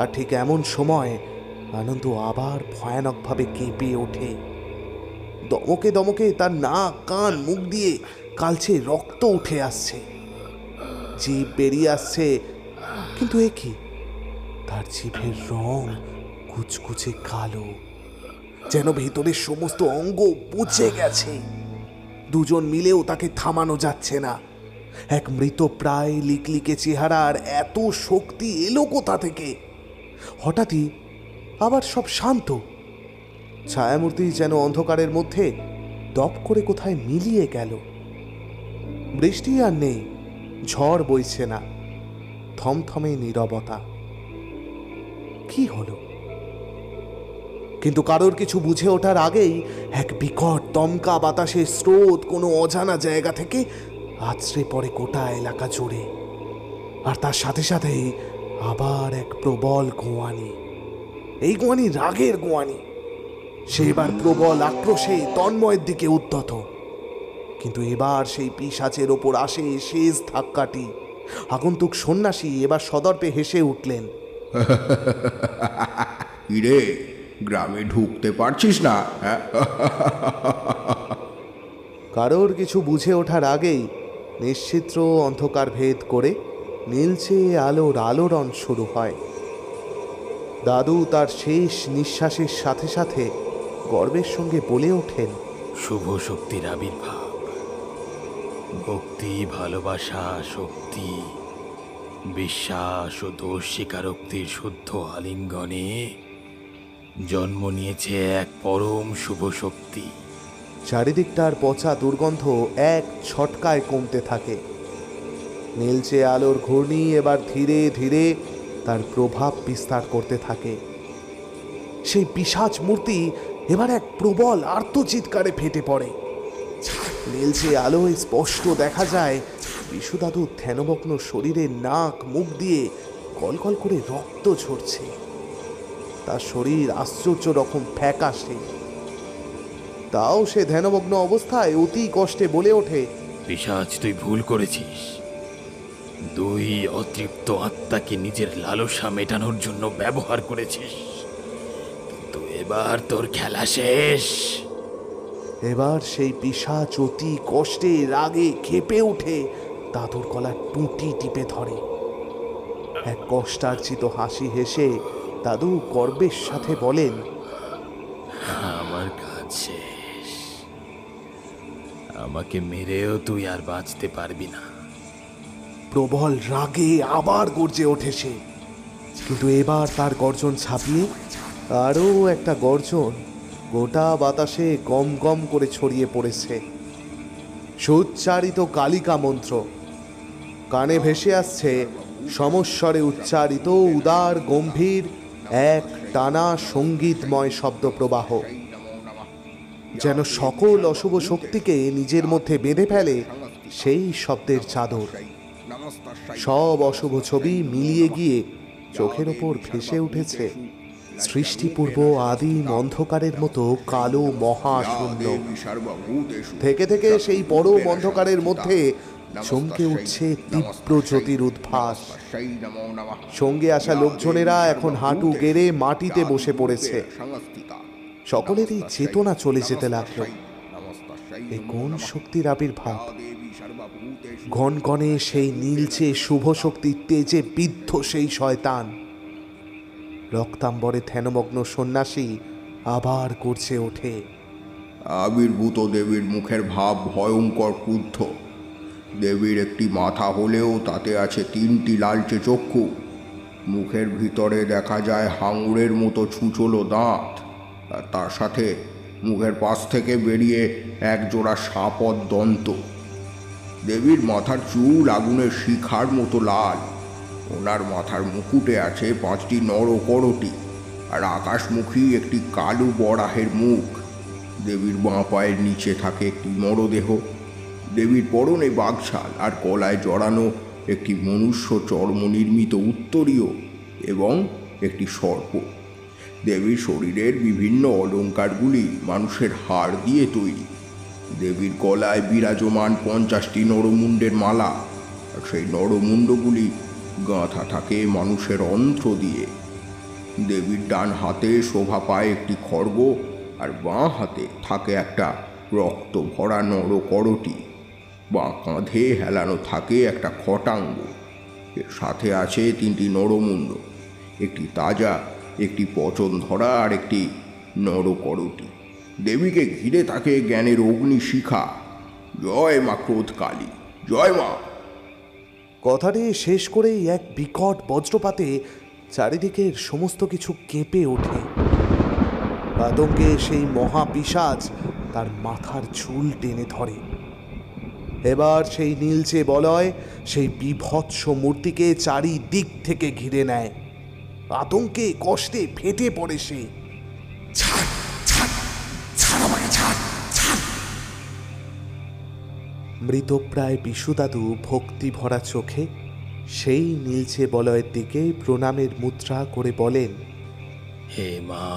আর ঠিক এমন সময় আনন্দ আবার ভয়ানকভাবে কেঁপে ওঠে। দমকে দমকে তার নাক, কান, মুখ দিয়ে কালচে রক্ত উঠে আসছে, জিভ বেরিয়ে আসছে। কিন্তু এ কি? তার জিভের রং কুচকুচে কালো, যেন ভেতরের সমস্ত অঙ্গ পচে গেছে। দুজন মিলেও তাকে থামানো যাচ্ছে না। এক মৃত প্রায় লিকলিকে চেহারার এত শক্তি এলো কোথা থেকে? হঠাৎই আবার সব শান্ত। ছায়ামূর্তি যেন অন্ধকারের মধ্যে দপ করে কোথায় মিলিয়ে গেল। বৃষ্টি আর নেই, ঝড় বইছে না, থমথমে নীরবতা। কি হলো? কিন্তু কারোর কিছু বুঝে ওঠার আগেই এক বিকট দমকা বাতাসের স্রোত কোনো অজানা জায়গা থেকে আছড়ে পড়ে গোটা এলাকা জুড়ে। আর তার সাথে সাথেই আবার এক প্রবল গোয়ানি। এই গোয়ানি রাগের গোয়ানি। সে এবার প্রবল আক্রোশে তন্ময়ের দিকে উদ্যত। কিন্তু এবার সেই পিশাচের ওপর আসে শেষ ধাক্কাটি। আগন্তুক সন্ন্যাসী এবার সদর্পে হেসে উঠলেন, ইরে, গ্রামে ঢুকতে পারছিস না? কারোর কিছু বুঝে ওঠার আগেই নিশ্চিত্র অন্ধকার ভেদ করে নীলচে আলোর আলোড়ন শুরু হয়। দাদু তার শেষ নিঃশ্বাসের সাথে সাথে গর্বের সঙ্গে বলে ওঠেন, শুভ শক্তির আবির্ভাব। ভক্তি, ভালোবাসা, শক্তি, বিশ্বাস ও দোষ স্বীকারোক্তির শুদ্ধ আলিঙ্গনে জন্ম নিয়েছে এক পরম শুভ শক্তি। চারিদিকটার পচা দুর্গন্ধ এক ছটকায় কমতে থাকে। নীলচে আলোর ঘূর্ণি এবার ধীরে ধীরে তার প্রভাব বিস্তার করতে থাকে। সেই পিশাচ মূর্তি এবার এক প্রবল আর্তচিৎকারে ফেটে পড়ে। নীলচে আলোয় স্পষ্ট দেখা যায় বিশুদাদুর ধ্যানমগ্ন শরীরের নাক, মুখ দিয়ে কলকল করে রক্ত ঝরছে। তার শরীর আশ্চর্য রকম ফ্যাকাশে। তাও সে ধ্যানমগ্ন অবস্থায় অতি কষ্টে বলে ওঠে, পিশাচ, তুই ভুল করেছিস। দুই অতৃপ্ত আত্মাকে নিজের লালসা মেটানোর জন্য ব্যবহার করেছিস, কিন্তু এবার তোর খেলা শেষ। এবার সেই পিশাচ অতি কষ্টে রাগে ক্ষেপে উঠে দাদুর গলার টুটি টিপে ধরে। এক কষ্টার্জিত হাসি হেসে দাদু গর্বের সাথে বলেন, আমার কাজ শেষ। আমাকে মেরেও তুই আর বাঁচতে পারবি না। প্রবল রাগে আবার গর্জে ওঠে সে। কিন্তু এবার তার গর্জন ছাপিয়ে আরও একটা গর্জন গোটা বাতাসে গম গম করে ছড়িয়ে পড়েছে। সুচ্চারিত কালিকা মন্ত্র কানে ভেসে আসছে, সমস্বরে উচ্চারিত উদার গম্ভীর এক টানা সঙ্গীতময় শব্দ প্রবাহ, যেন সকল অশুভ শক্তিকে নিজের মধ্যে বেঁধে ফেলে সেই শব্দের চাদর। সব অশুভ ছবি মিলিয়ে গিয়ে চোখের ওপর ভেসে উঠেছে সৃষ্টিপূর্ব আদিম অন্ধকারের মতো কালো মহাশূন্য। থেকে থেকে সেই পরম অন্ধকারের মধ্যে চমকে উঠছে তীব্র জ্যোতির উদ্ভাস। সঙ্গে আসা লোকজনেরা এখন হাঁটু গেড়ে মাটিতে বসে পড়েছে। সকলেরই চেতনা চলে যেতে লাগলো। এ কোন শক্তির আবির্ভাব? ঘনঘনে সেই নীলচে শুভ শক্তির তেজে বিদ্ধ সেই শয়তান। রক্তাম্বরে ধ্যানমগ্ন সন্ন্যাসী আবার করছে ওঠে। আবির্ভূত দেবীর মুখের ভাব ভয়ঙ্কর ক্রুদ্ধ। দেবীর একটি মাথা হলেও তাতে আছে 3টি লালচে চক্ষু। মুখের ভিতরে দেখা যায় হাঙুরের মতো ছুঁচলো দাঁত, আর তার সাথে মুখের পাশ থেকে বেরিয়ে এক জোড়া সাপদ দন্ত। দেবীর মাথার চুল আগুনের শিখার মতো লাল। ওনার মাথার মুকুটে আছে 5টি নরকরটি, আর আকাশমুখী একটি কালো বরাহের মুখ। দেবীর বাঁ পায়ের নিচে থাকে একটি মরদেহ। দেবীর পরনে বাঘছাল আর গলায় জড়ানো একটি মনুষ্য চর্ম নির্মিত উত্তরীয় এবং একটি সর্প। দেবীর শরীরের বিভিন্ন অলঙ্কারগুলি মানুষের হাড় দিয়ে তৈরি। দেবীর গলায় বিরাজমান 50টি নরমুণ্ডের মালা, আর সেই নরমুণ্ডগুলি গাঁথা থাকে মানুষের অন্ত্র দিয়ে। দেবীর ডান হাতে শোভা পায় একটি খড়গ, আর বাঁ হাতে থাকে একটা রক্ত ভরা নরকরটি। বাঁ কাঁধে হেলানো থাকে একটা খটাঙ্গ। এর সাথে আছে 3টি নরমুণ্ড, একটি তাজা, একটি পচন ধরা আর একটি নরকরটি। দেবীকে ঘিরে থাকে জ্ঞানের অগ্নিশিখা। জয় মা ক্রোধকালী, জয় মা। কথাটি শেষ করেই এক বিকট বজ্রপাতে চারিদিকের সমস্ত কিছু কেঁপে ওঠে। আতঙ্কে সেই মহাপিশাচ তার মাথার চুল টেনে ধরে। এবার সেই নীলচে বলয় সেই বিভৎস মূর্তিকে চারিদিক থেকে ঘিরে নেয়। আতঙ্কে কষ্টে ফেটে পড়ে সে। মৃতপ্রায় বিশুদাদু ভক্তি ভরা চোখে সেই নীলচে বলয়ের দিকে প্রণামের মুদ্রা করে বলেন, হে মা,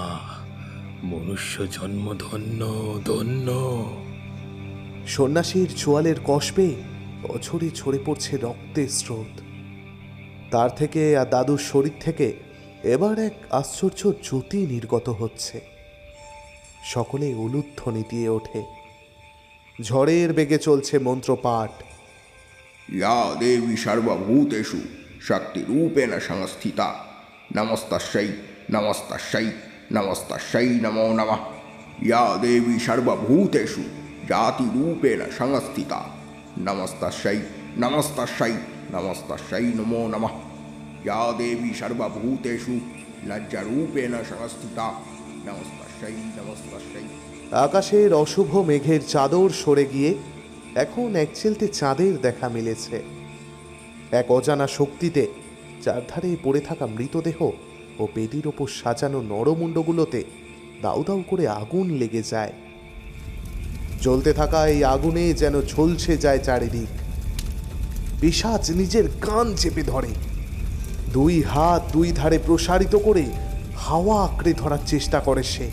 মনুষ্য জন্ম ধন্য ধন্য। সন্ন্যাসীর চোয়ালের কষবে অঝরে ঝরে পড়ছে রক্তের স্রোত। তার থেকে আর দাদুর শরীর থেকে এবার এক আশ্চর্য জ্যোতি নির্গত হচ্ছে। সকলে উলুধ্বনি দিয়ে ওঠে। ঝড়ের বেগে চলছে মন্ত্রপাঠ। ইয়া দেবী সর্বভূতেষু শক্তিরূপেণ সংস্থিতা, নমস্তস্যৈ নমস্তস্যৈ নমস্তস্যৈ নমো নমঃ। ইয়া দেবী সর্বভূতেষু জাতিরূপেণ সংস্থিতা, নমস্তস্যৈ নমস্তস্যৈ নমস্তস্যৈ নমো নমঃ। ইয়া দেবী সর্বভূতেষু লজ্জারূপেণ সংস্থিতা, নমস্তস্যৈ নমস্তস্যৈ। আকাশের অশুভ মেঘের চাদর সরে গিয়ে এখন এক চিলতে চাঁদের দেখা মিলেছে। এক অজানা শক্তিতে চারধারে পড়ে থাকা মৃতদেহ ও বেদির ওপর সাজানো নরমুণ্ডগুলোতে দাউ দাউ করে আগুন লেগে যায়। জ্বলতে থাকা এই আগুনে যেন ঝলসে যায় চারিদিক। পিশাচ নিজের কান চেপে ধরে। 2 হাত 2 ধারে প্রসারিত করে হাওয়া আঁকড়ে ধরার চেষ্টা করে সে।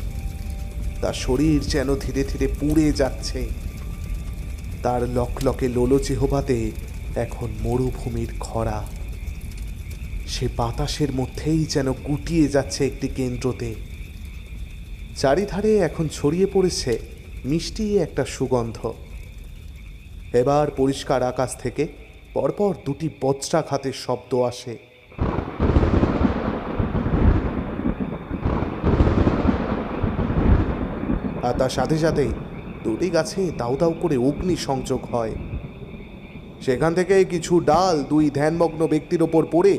তার শরীর যেন ধীরে ধীরে পুড়ে যাচ্ছে। তার লকলকে লোলো চেহবাতে এখন মরুভূমির খরা। সে বাতাসের মধ্যেই যেন গুটিয়ে যাচ্ছে একটি কেন্দ্রতে। চারিধারে এখন ছড়িয়ে পড়েছে মিষ্টি একটা সুগন্ধ। এবার পরিষ্কার আকাশ থেকে পরপর 2টি বজ্রাঘাতের শব্দ আসে। আর তার সাথে সাথেই 2টি গাছে দাউ দাউ করে অগ্নি সংযোগ হয়। সেখান থেকে কিছু ডাল 2 ধ্যানমগ্ন ব্যক্তির ওপর পড়ে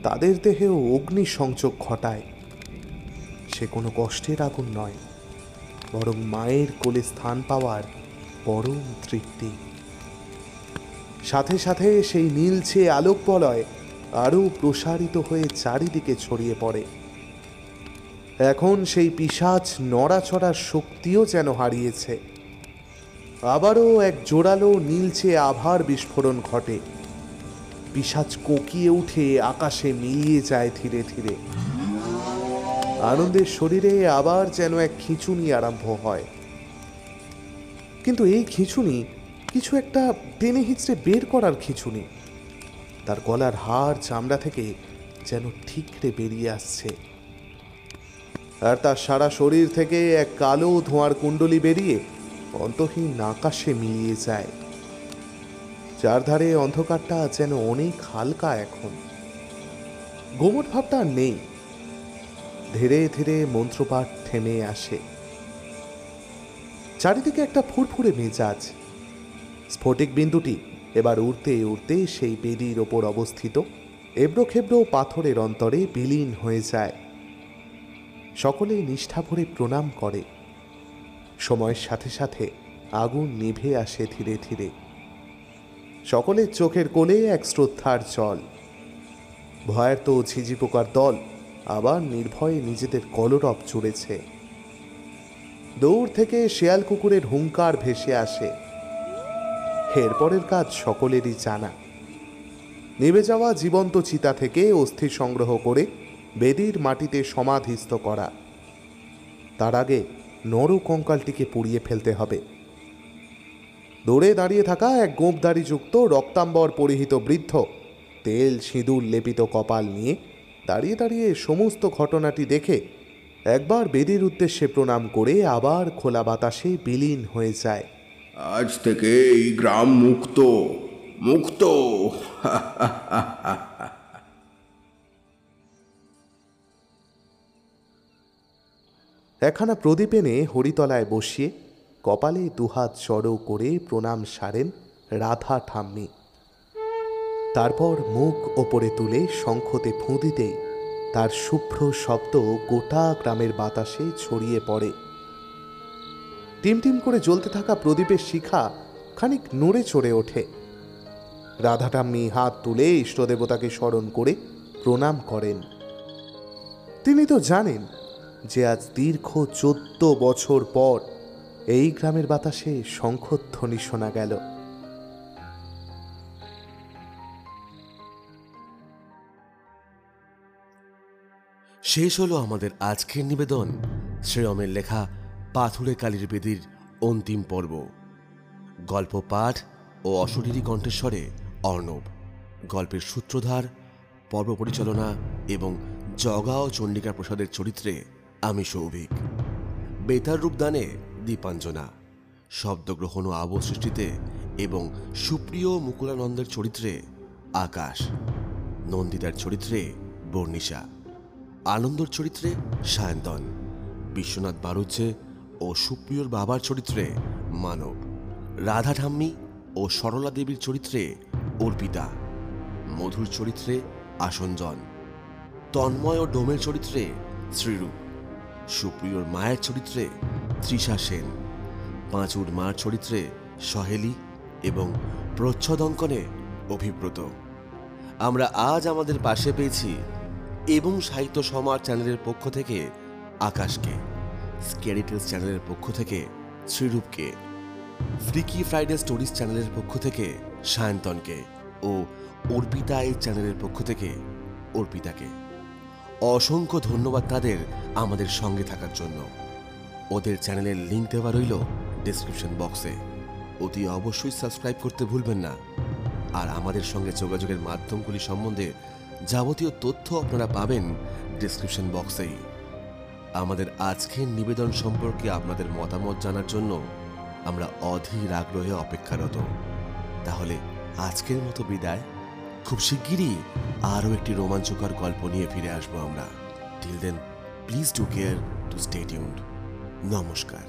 তাদের দেহেও অগ্নি সংযোগ ঘটায়। সে কোনো কষ্টের আগুন নয়, বরং মায়ের কোলে স্থান পাওয়ার পরম তৃপ্তি। সাথে সাথে সেই নীলচে আলোক বলয় আরও প্রসারিত হয়ে চারিদিকে ছড়িয়ে পড়ে। এখন সেই পিশাচ নড়াচড়ার শক্তিও যেন হারিয়েছে। আবারও এক জোরালো নীলচে আভার বিস্ফোরণ ঘটে। পিশাচ কোকিয়ে উঠে আকাশে মিলিয়ে যায় ধীরে ধীরে। আনন্দের শরীরে আবার যেন এক খিঁচুনি আরম্ভ হয়। কিন্তু এই খিঁচুনি কিছু একটা টেনে হিঁচড়ে বের করার খিঁচুনি। তার গলার হাড় চামড়া থেকে যেন ঠিকরে বেরিয়ে আসছে, আর তার সারা শরীর থেকে এক কালো ধোঁয়ার কুণ্ডলি বেরিয়ে অন্তহীন আকাশে মিলিয়ে যায়। চারধারে অন্ধকারটা যেন অনেক হালকা এখন, গোমট ভাবটা আর নেই। ধীরে ধীরে মন্ত্রপাঠ থেমে আসে। চারিদিকে একটা ফুরফুরে মেজাজ। স্ফটিক বিন্দুটি এবার উড়তে উড়তে সেই বেদির ওপর অবস্থিত এবড়ো খেবড়ো পাথরের অন্তরে বিলীন হয়ে যায়। সকলে নিষ্ঠা ভরে প্রণাম করে। সময়ের সাথে সাথে আগুন নিভে আসে ধীরে ধীরে। সকলের চোখের কোলে এক শ্রদ্ধার জল। ভয়ের তো ঝিঝি পোকার দল আবার নির্ভয়ে নিজেদের কলরব চড়েছে। দূর থেকে শেয়াল কুকুরের হুঙ্কার ভেসে আসে। এরপরের কাজ সকলেরই জানা। নিভে যাওয়া জীবন্ত চিতা থেকে অস্থি সংগ্রহ করে বেদির মাটিতে সমাধিস্থ করা। তার আগে নর কঙ্কালটিকে পুড়িয়ে ফেলতে হবে। দূরে দাঁড়িয়ে থাকা এক গোঁপদাড়ি যুক্ত রক্তাম্বর পরিহিত বৃদ্ধ তেল সিঁদুর লেপিত কপাল নিয়ে দাঁড়িয়ে দাঁড়িয়ে সমস্ত ঘটনাটি দেখে একবার বেদির উদ্দেশ্যে প্রণাম করে আবার খোলা বাতাসে বিলীন হয়ে যায়। আজ থেকে এই গ্রাম মুক্ত, মুক্ত। একখানা প্রদীপ এনে হরিতলায় বসিয়ে কপালে দুহাত জড়ো করে প্রণাম সারেন রাধা ঠাম্মি। তারপর মুখ ওপরে তুলে শঙ্খতে ফুঁ দিতেই তার শুভ্র শব্দ গোটা গ্রামের বাতাসে ছড়িয়ে পড়ে। টিমটিম করে জ্বলতে থাকা প্রদীপের শিখা খানিক নড়ে চড়ে ওঠে। রাধা ঠাম্মি হাত তুলে ইষ্টদেবতাকে স্মরণ করে প্রণাম করেন। তিনি তো জানেন যে আজ দীর্ঘ 14 বছর পর এই গ্রামের বাতাসে শঙ্খধ্বনি শোনা গেল। শেষ হলো আমাদের আজকের নিবেদন, শ্রীরামের লেখা পাথুরে কালীর বেদির অন্তিম পর্ব। গল্প পাঠ ও অশরীরী কণ্ঠস্বরে অর্ণব, গল্পের সূত্রধার, পর্ব পরিচালনা এবং জগা ও চণ্ডিকা প্রসাদের চরিত্রে আমি সৌভিক, বেতার রূপদানে দীপাঞ্জনা, শব্দগ্রহণ ও আবহ সৃষ্টিতে এবং সুপ্রিয় মুকুলানন্দের চরিত্রে আকাশ, নন্দিতার চরিত্রে বর্ণিশা, আনন্দর চরিত্রে সায়ন্তন, বিশ্বনাথ বারুজ্জে ও সুপ্রিয়র বাবার চরিত্রে মানব, রাধা ঠাম্মি ও সরলা দেবীর চরিত্রে অর্পিতা, মধুর চরিত্রে আসঞ্জন, তন্ময় ও ডোমের চরিত্রে শ্রীরূপ, সুপ্রিয়র মায়ের চরিত্রে তৃষা সেন, পাঁচুর মার চরিত্রে সহেলি এবং প্রচ্ছদ অঙ্কনে অভিব্রত। আমরা আজ আমাদের পাশে পেয়েছি এবং সাহিত্য সমাজ চ্যানেলের পক্ষ থেকে আকাশকে, স্ক্যারি টেলস চ্যানেলের পক্ষ থেকে শ্রীরূপকে, ফ্রিকি ফ্রাইডে স্টোরিজ চ্যানেলের পক্ষ থেকে সায়ন্তনকে ও অর্পিতা এই চ্যানেলের পক্ষ থেকে অর্পিতাকে। অসংখ্য ধন্যবাদ তাদের আমাদের সঙ্গে থাকার জন্য। ওদের চ্যানেলের লিঙ্ক দেওয়া রইল ডেসক্রিপশন বক্সে। অতি অবশ্যই সাবস্ক্রাইব করতে ভুলবেন না। আর আমাদের সঙ্গে যোগাযোগের মাধ্যমগুলি সম্বন্ধে যাবতীয় তথ্য আপনারা পাবেন ডেসক্রিপশন বক্সেই। আমাদের আজকের নিবেদন সম্পর্কে আপনাদের মতামত জানার জন্য আমরা অধীর আগ্রহে অপেক্ষারত। তাহলে আজকের মতো বিদায়। খুব শিগগিরই আরও একটি রোমাঞ্চকর গল্প নিয়ে ফিরে আসবো আমরা। Till then please do care to stay tuned. নমস্কার।